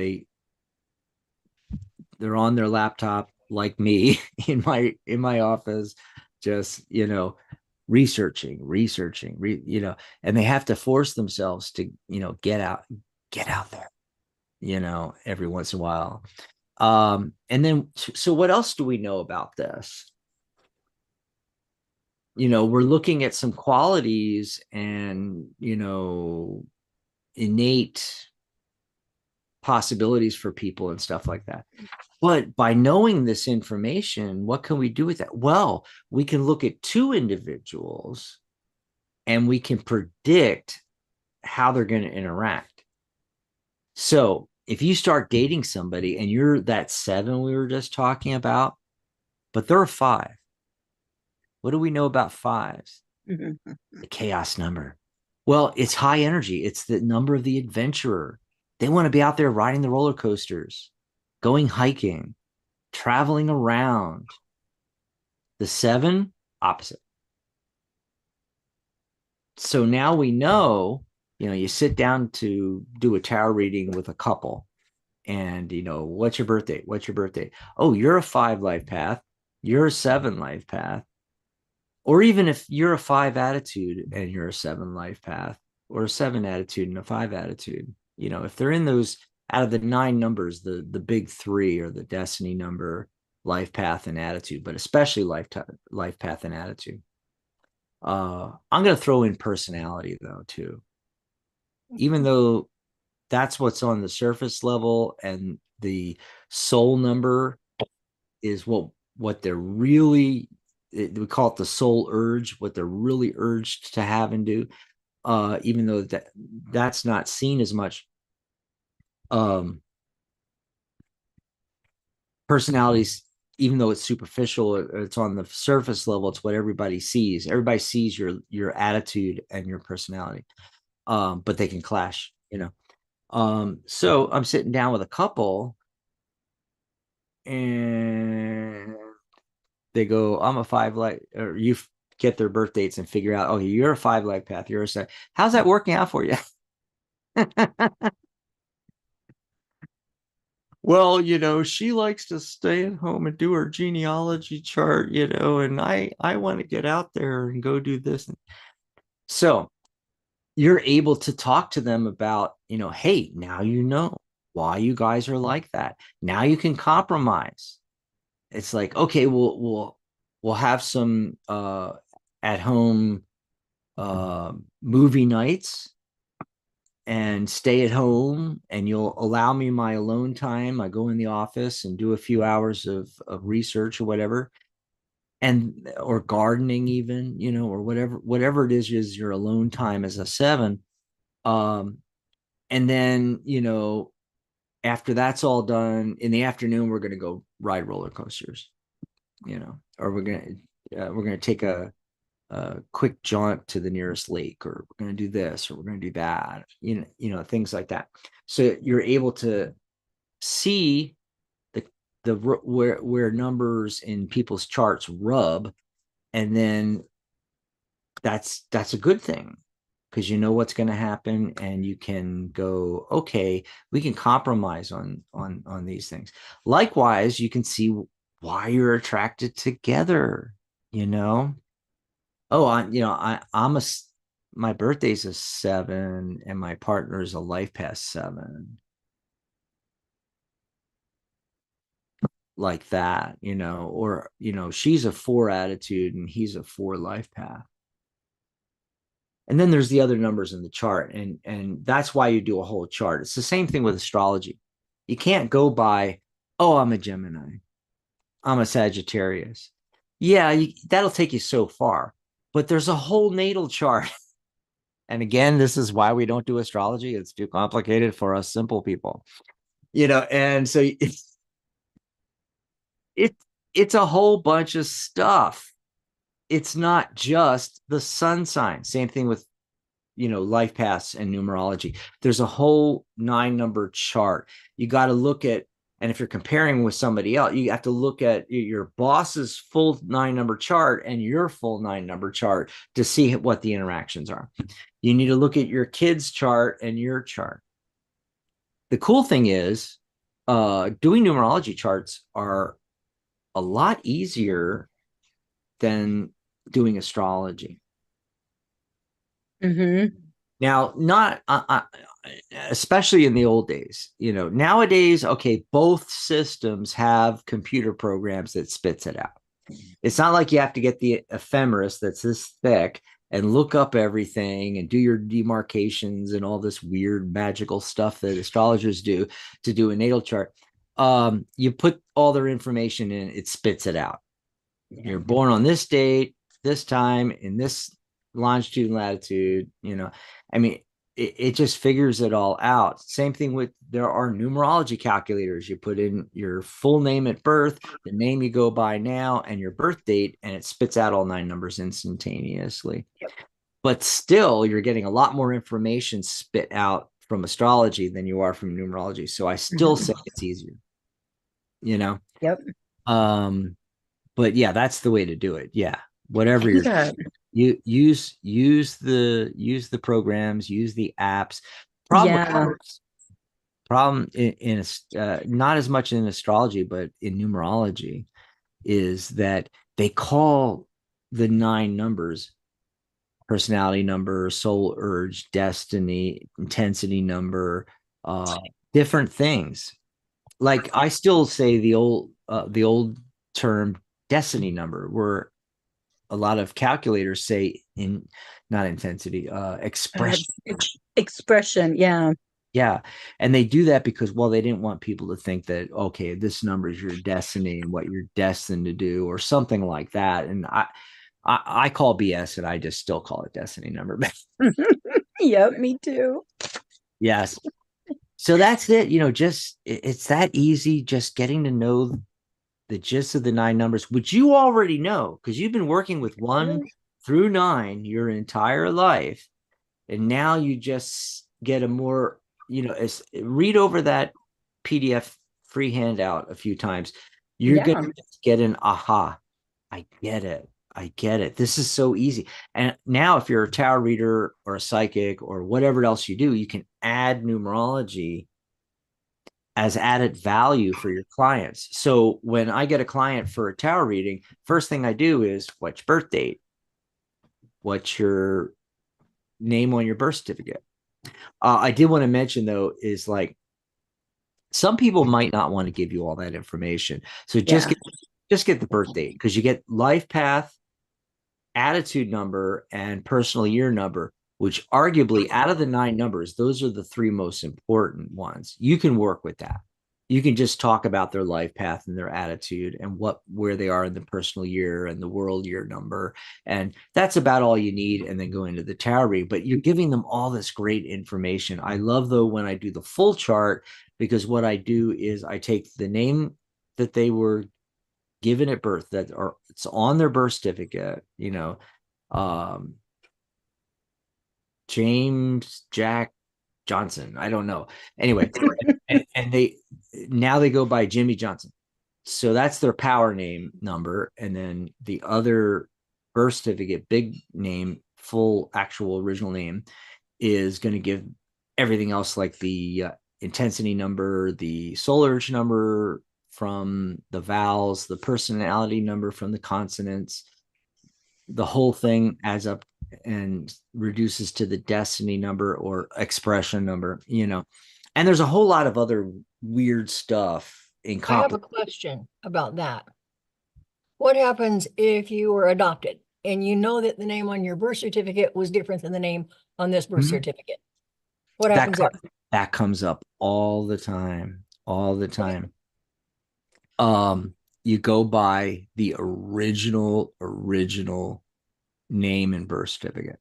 they're on their laptop like me in my office, just researching, and they have to force themselves to get out there, every once in a while. And then, so what else do we know about this? We're looking at some qualities and innate possibilities for people and stuff like that. But by knowing this information, what can we do with that? Well, we can look at two individuals and we can predict how they're going to interact. So if you start dating somebody and you're that 7 we were just talking about, but they're a 5, what do we know about 5s? The chaos number. Well, it's high energy. It's the number of the adventurer. They want to be out there riding the roller coasters, going hiking, traveling around. The 7, opposite. So now we know, you sit down to do a tarot reading with a couple and, what's your birthday? What's your birthday? Oh, you're a 5 life path. You're a 7 life path. Or even if you're a 5 attitude and you're a 7 life path, or a 7 attitude and a 5 attitude, if they're in those, out of the 9 numbers, the big 3 or the destiny number, life path and attitude, but especially life path and attitude. I'm going to throw in personality though, too. Even though that's what's on the surface level, and the soul number is what they're really, we call it the soul urge, what they're really urged to have and do, even though that's not seen as much. Personalities, even though it's superficial, it's on the surface level, it's what everybody sees. Everybody sees your attitude and your personality, but they can clash, so I'm sitting down with a couple and they go, I'm a 5 life, or you get their birth dates and figure out, oh, you're a 5 life path, you're a 7. How's that working out for you? Well, she likes to stay at home and do her genealogy chart, and I want to get out there and go do this. So you're able to talk to them about, hey, now you know why you guys are like that. Now you can compromise. It's like, okay, we'll have some at home movie nights and stay at home, and you'll allow me my alone time. I go in the office and do a few hours of research or whatever, or gardening even, or whatever it is your alone time as a 7. And then, after that's all done in the afternoon, we're going to go ride roller coasters, or we're going to take a quick jaunt to the nearest lake, or we're going to do this, or we're going to do that, things like that. So you're able to see the where numbers in people's charts rub, and then that's a good thing, because you know what's going to happen, and you can go, okay, we can compromise on these things. Likewise, you can see why you're attracted together, oh, my birthday's a 7 and my partner is a life path 7, like that, or she's a 4 attitude and he's a 4 life path. And then there's the other numbers in the chart, and that's why you do a whole chart. It's the same thing with astrology. You can't go by, oh, I'm a Gemini, I'm a Sagittarius. Yeah, that'll take you so far, but there's a whole natal chart And again, this is why we don't do astrology. It's too complicated for us simple people, and so it it's a whole bunch of stuff. It's not just the sun sign. Same thing with life paths and numerology. There's a whole 9-number chart. You got to look at, and if you're comparing with somebody else, you have to look at your boss's full 9-number chart and your full 9-number chart to see what the interactions are. You need to look at your kid's chart and your chart. The cool thing is, doing numerology charts are a lot easier than doing astrology. Mm-hmm. Now, not especially in the old days, nowadays, okay, both systems have computer programs that spits it out. It's not like you have to get the ephemeris that's this thick and look up everything and do your demarcations and all this weird magical stuff that astrologers do to do a natal chart. You put all their information in, it spits it out. You're born on this date, this time, in this longitude and latitude. I mean, it just figures it all out. Same thing with, there are numerology calculators. You put in your full name at birth, the name you go by now, and your birth date, and it spits out all 9 numbers instantaneously. Yep. But still, you're getting a lot more information spit out from astrology than you are from numerology. So I still say it's easier. Yep. But yeah, that's the way to do it. Yeah, whatever you use the programs, use the apps. Problem in not as much in astrology, but in numerology, is that they call the 9 numbers personality number, soul urge, destiny, intensity number, different things. Like I still say the old term destiny number, where a lot of calculators say not intensity, expression. Expression, yeah. Yeah. And they do that because, well, they didn't want people to think that, okay, this number is your destiny and what you're destined to do or something like that. And I call BS, and I just still call it destiny number. Yep, me too. Yes. So that's it. It's that easy, just getting to know the gist of the 9 numbers, which you already know because you've been working with 1 through 9 your entire life. And now you just get a more, read over that PDF free handout a few times. You're going to get an aha. I get it. This is so easy. And now if you're a tarot reader or a psychic or whatever else you do, you can add numerology as added value for your clients. So when I get a client for a tarot reading, first thing I do is, what's your birth date? What's your name on your birth certificate? I did want to mention, though, is like some people might not want to give you all that information. So just get the birth date, because you get life path, attitude number, and personal year number, which arguably out of the 9 numbers, those are the 3 most important ones. You can work with that. You can just talk about their life path and their attitude and where they are in the personal year and the world year number. And that's about all you need. And then go into the tarot reading, but you're giving them all this great information. I love, though, when I do the full chart, because what I do is I take the name that they were given at birth, it's on their birth certificate, James Jack Johnson, I don't know. Anyway, and they go by Jimmy Johnson. So that's their power name number. And then the other birth certificate, big name, full actual original name, is going to give everything else, like the intensity number, the soul urge number from the vowels, the personality number from the consonants. The whole thing adds up and reduces to the destiny number or expression number, and there's a whole lot of other weird stuff in I have a question about that. What happens if you were adopted and you know that the name on your birth certificate was different than the name on this birth certificate? What happens there? That comes up all the time. You go by the original name and birth certificate.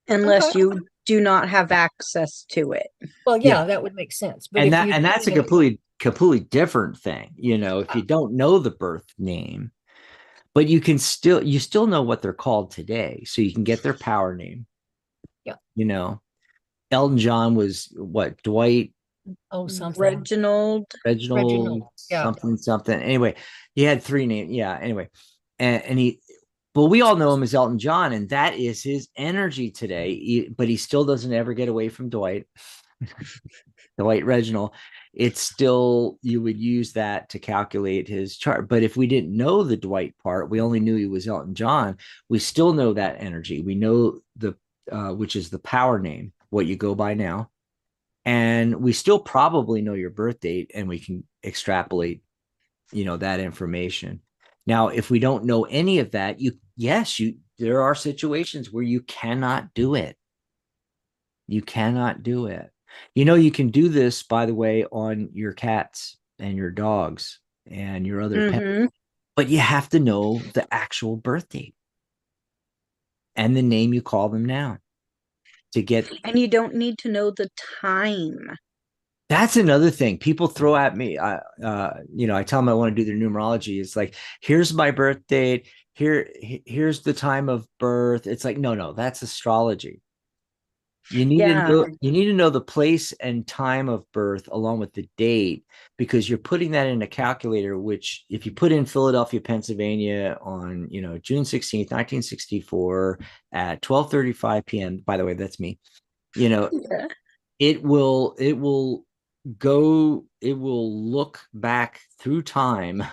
Unless you do not have access to it. Well, yeah, that would make sense. But And if that you and that's a completely different thing. You know, if you don't know the birth name, but you still know what they're called today. So you can get their power name. Yeah. You know, Elton John was what? Dwight something. Reginald, yeah. something. Anyway, he had 3 names. Yeah. Anyway, and he, well, we all know him as Elton John, and that is his energy today. But he still doesn't ever get away from Dwight, Dwight Reginald. It's still, you would use that to calculate his chart. But if we didn't know the Dwight part, we only knew he was Elton John. We still know that energy. We know which is the power name, what you go by now. And we still probably know your birth date, and we can extrapolate, that information. Now, if we don't know any of that, there are situations where you cannot do it. You cannot do it. You can do this, by the way, on your cats and your dogs and your other pets, but you have to know the actual birth date and the name you call them now to get. And you don't need to know the time. That's another thing people throw at me. I tell them I want to do their numerology. It's like, here's my birth date. Here's the time of birth. It's like, no, that's astrology. You need to know the place and time of birth along with the date, because you're putting that in a calculator, which if you put in Philadelphia, Pennsylvania on, June 16th, 1964 at 12:35 p.m. By the way, that's me. It will look back through time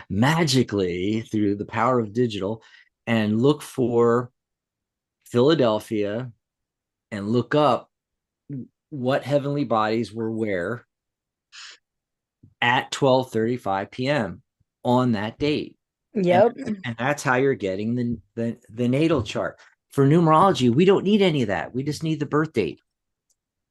magically through the power of digital and look for Philadelphia and look up what heavenly bodies were where at 12:35 p.m. on that date. Yep. And that's how you're getting the natal chart. For numerology, we don't need any of that. We just need the birth date.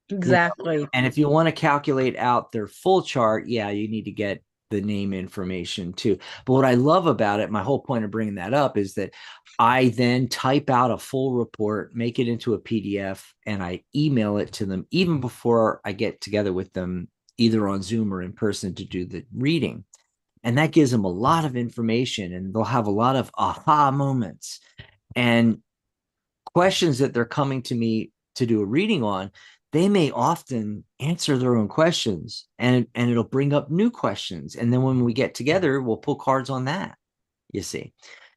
Exactly. And if you want to calculate out their full chart, you need to get the name information too. But what I love about it, my whole point of bringing that up, is that I then type out a full report, make it into a PDF, and I email it to them even before I get together with them, either on Zoom or in person, to do the reading. And that gives them a lot of information, and they'll have a lot of aha moments and questions that they're coming to me to do a reading on. They may often answer their own questions, and it'll bring up new questions. And then when we get together, we'll pull cards on that, you see.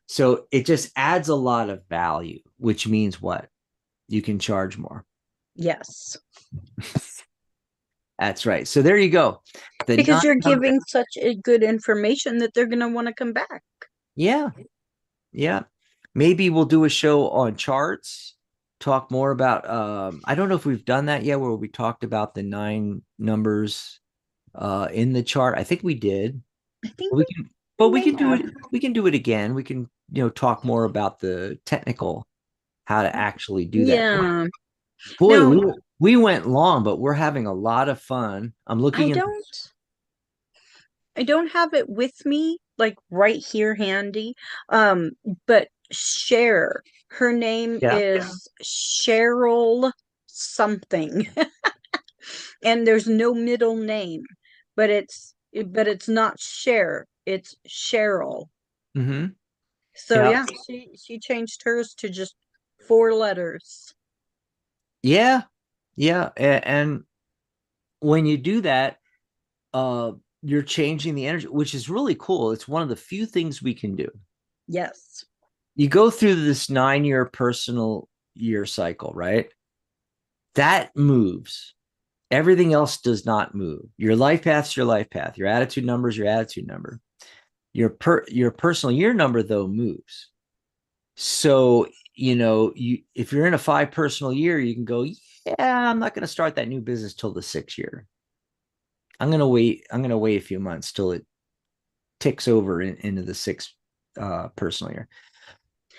So it just adds a lot of value, which means what? You can charge more. Yes. That's right. So there you go. Because you're giving such a good information that they're going to want to come back. Yeah. Yeah. Maybe we'll do a show on charts, talk more about, I don't know if we've done that yet, where we talked about the 9 numbers in the chart. I think we did. I think we can do it. We can do it again. We can, talk more about the technical, how to actually do that. Yeah. Boy, no, we went long, but we're having a lot of fun. I'm looking. I don't have it with me, like right here handy. But her name is Cheryl something. And there's no middle name, but it's not Cher, it's Cheryl. Mm-hmm. So she changed hers to just 4 letters. Yeah. And when you do that, you're changing the energy, which is really cool. It's one of the few things we can do. Yes. You go through this 9-year personal year cycle, right? That moves. Everything else does not move. Your life path's your life path. Your attitude number is your attitude number. Your personal year number, though, moves. So, if you're in a 5 personal year, you can go, yeah, I'm not going to start that new business till the 6th year. I'm going to wait a few months till it ticks over into the 6th personal year.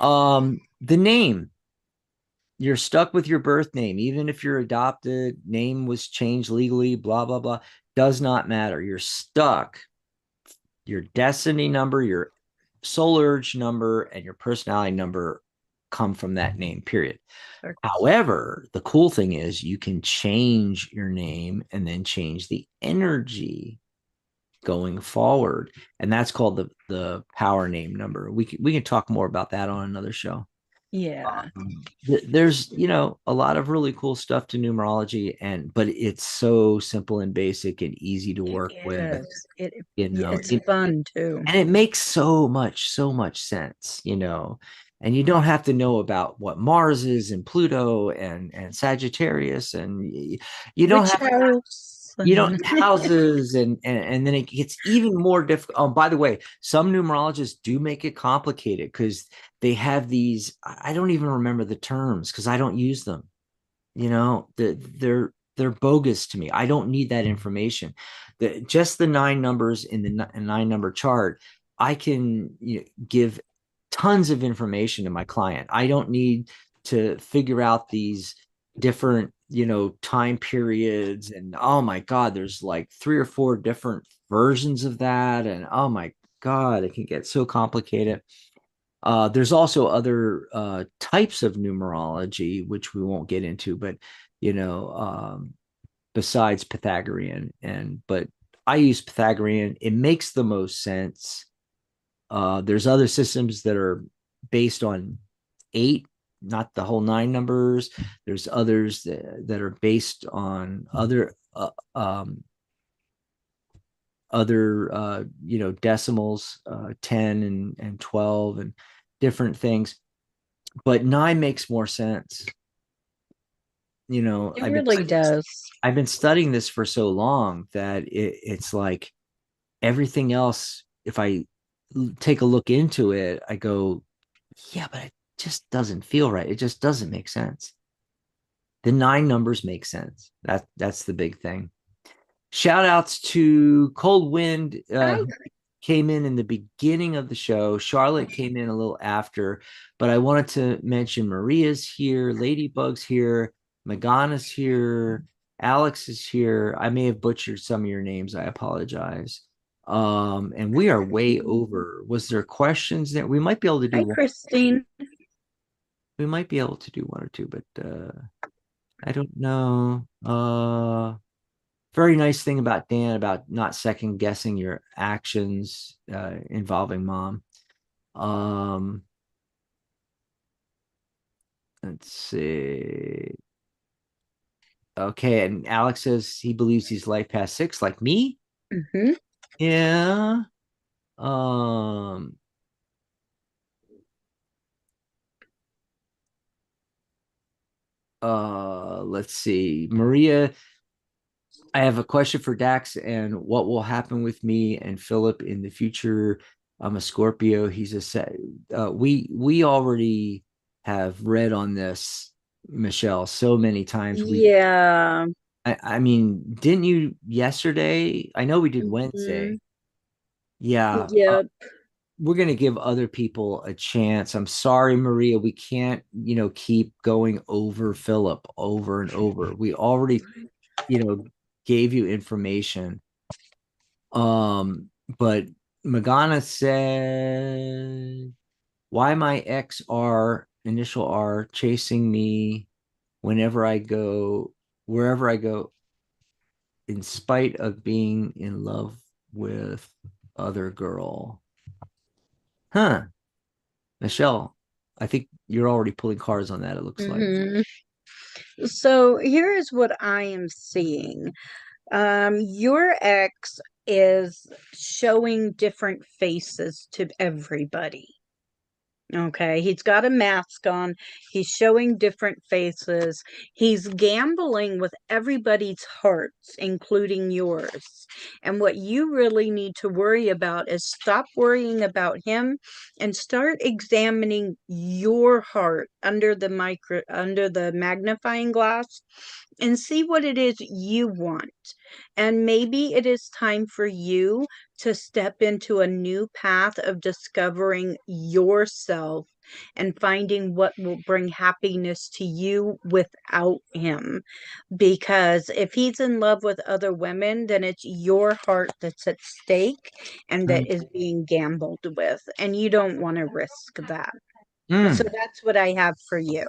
The name, you're stuck with your birth name. Even if you're adopted, name was changed legally, blah, blah, blah, does not matter. You're stuck. Your destiny number, your soul urge number, and your personality number come from that name, period. However, the cool thing is you can change your name and then change the energy going forward. And that's called the power name number. We can talk more about that on another show. Yeah. There's, a lot of really cool stuff to numerology, but it's so simple and basic and easy to work with. It's fun too. And it makes so much sense, and you don't have to know about what Mars is and Pluto and Sagittarius, and you don't have houses, and then it gets even more difficult. Oh, by the way, some numerologists do make it complicated because they have these, I don't even remember the terms because I don't use them. They're bogus to me. I don't need that information. Just the 9 numbers in the 9 number chart, I can give tons of information to my client. I don't need to figure out these different time periods, and oh my god, there's like 3 or 4 different versions of that, and oh my god, it can get so complicated. There's also other types of numerology which we won't get into, but besides Pythagorean, but I use Pythagorean. It makes the most sense. There's other systems that are based on 8, not the whole 9 numbers. There's others that are based on other decimals, 10 and 12 and different things, but 9 makes more sense. It really does. I've been studying this for so long that it's like everything else, if I take a look into it, I go, yeah, but it just doesn't feel right. It just doesn't make sense. The 9 numbers make sense. That's the big thing. Shout outs to Cold Wind, came in the beginning of the show. Charlotte came in a little after, but I wanted to mention Maria's here, Ladybug's here, Magana's here, Alex is here. I may have butchered some of your names. I apologize. And we are way over. Was there questions that we might be able to do? Hi, Christine. We might be able to do 1 or 2, but I don't know. Very nice thing about Dan about not second guessing your actions involving mom. Let's see. Okay, and Alex says he believes he's life past 6, like me. Mm-hmm. Yeah. Let's see. Maria, I have a question for Dax and what will happen with me and Philip in the future. I'm a Scorpio. He's a set. We already have read on this, Michelle, so many times. Yeah. I mean, didn't you yesterday? I know we did Wednesday. Yeah. Yep. We're going to give other people a chance. I'm sorry, Maria. We can't, keep going over Philip over and over. We already, gave you information. But Magana said, why my ex initial R chasing me wherever I go, in spite of being in love with other girl. Huh. Michelle, I think you're already pulling cards on that, it looks like. So here is what I am seeing. Your ex is showing different faces to everybody. Okay, he's got a mask on. He's showing different faces. He's gambling with everybody's hearts, including yours. And what you really need to worry about is stop worrying about him and start examining your heart under the magnifying glass and see what it is you want. And maybe it is time for you to step into a new path of discovering yourself and finding what will bring happiness to you without him. Because if he's in love with other women, then it's your heart that's at stake and that is being gambled with. And you don't want to risk that. So that's what I have for you.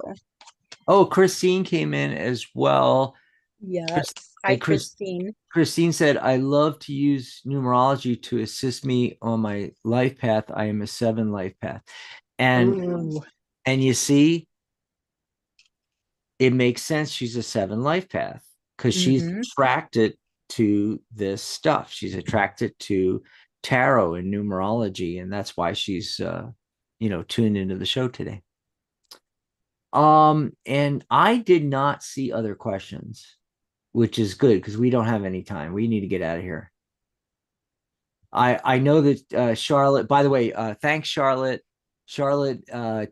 Oh, Christine came in as well. Yes. Hi, Christine. Christine said, I love to use numerology to assist me on my life path. I am a 7 life path. And you see, it makes sense. She's a 7 life path because she's attracted to this stuff. She's attracted to tarot and numerology, and that's why she's tuned into the show today. And I did not see other questions, which is good because we don't have any time. We need to get out of here. I know that Charlotte, by the way, thanks, Charlotte. Charlotte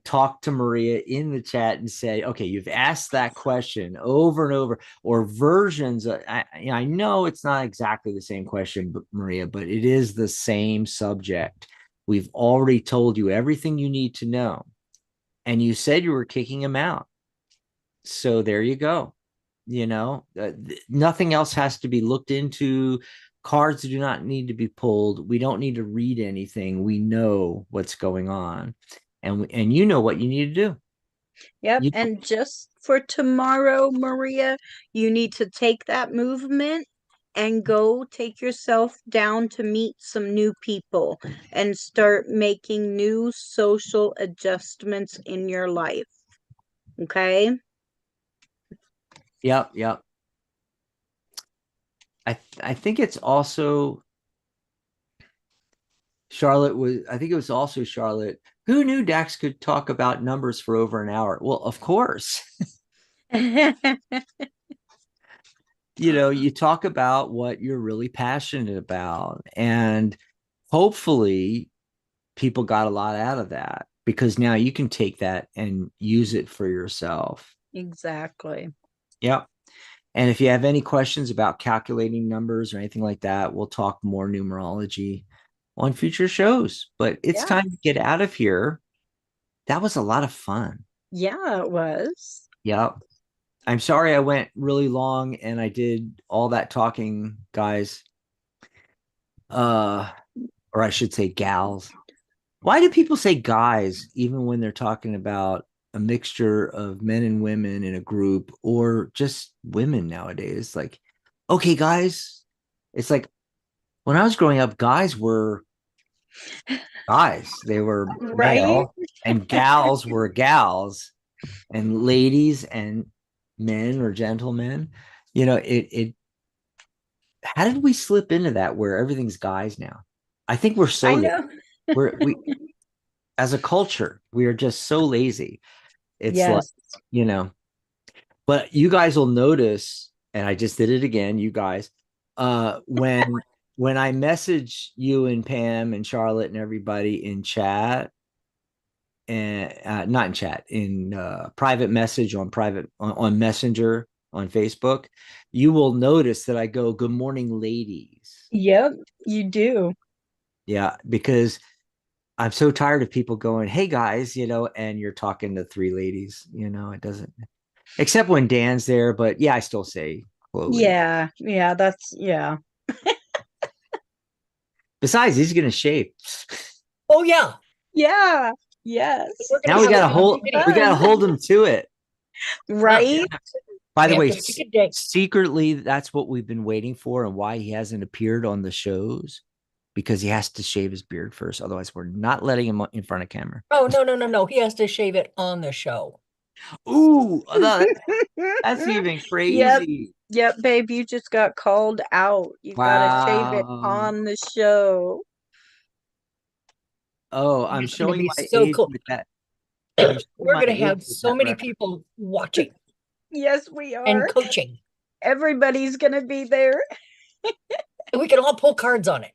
talked to Maria in the chat and said, okay, you've asked that question over and over, or versions. I know it's not exactly the same question, Maria, but it is the same subject. We've already told you everything you need to know. And you said you were kicking him out. So there you go. Nothing else has to be looked into. Cards do not need to be pulled. We don't need to read anything. We know what's going on, and you know what you need to do. Yep. And just for tomorrow, Maria, you need to take that movement and go take yourself down to meet some new people and start making new social adjustments in your life. Okay? Yep. I think it's also Charlotte was, I think it was also Charlotte. Who knew Dax could talk about numbers for over an hour? Well, of course. You talk about what you're really passionate about, and hopefully people got a lot out of that because now you can take that and use it for yourself. Exactly. Yep. And if you have any questions about calculating numbers or anything like that, we'll talk more numerology on future shows. But it's time to get out of here. That was a lot of fun. Yeah, it was. Yep. I'm sorry I went really long and I did all that talking, guys. Or I should say gals. Why do people say guys even when they're talking about a mixture of men and women in a group or just women nowadays? Like, okay, guys. It's like when I was growing up, guys were guys. They were male, and gals were gals, and ladies and men or gentlemen. It how did we slip into that where everything's guys now? I think we're so I know. we as a culture, we are just so lazy. It's like, but you guys will notice, and I just did it again, you guys, when I message you and Pam and Charlotte and everybody in chat, and not in chat, in private message on Messenger on Facebook, you will notice that I go, good morning, ladies. Yep, you do. Yeah, because I'm so tired of people going, hey guys, and you're talking to 3 ladies, it doesn't, except when Dan's there, but yeah, I still say hello. Yeah, yeah. Besides, he's gonna shave. Oh yeah. Yeah. Yes. Now we gotta hold him to it. Right? By the way, secretly, that's what we've been waiting for and why he hasn't appeared on the shows, because he has to shave his beard first. Otherwise, we're not letting him in front of camera. Oh, no. He has to shave it on the show. Ooh, that's even crazy. Yep, babe, you just got called out. You gotta shave it on the show. Oh, I'm showing my age with that. We're going to have so many people watching. Yes, we are. And coaching. Everybody's going to be there. And we can all pull cards on it.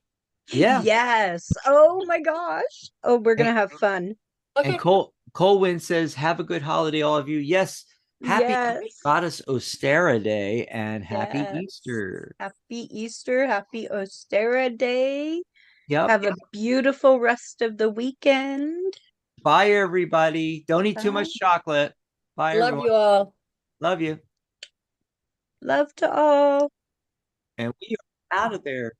Yeah. Yes. Oh my gosh. Oh, we're going to have fun. Okay. And Colwyn says, have a good holiday, all of you. Yes. Happy Goddess Ostera Day and happy Easter. Happy Easter. Happy Ostera Day. Yep. Have a beautiful rest of the weekend. Bye, everybody. Don't eat too much chocolate. Bye, everyone. Love you all. Love you. Love to all. And we are out of there.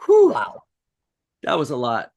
Whew. Wow. That was a lot.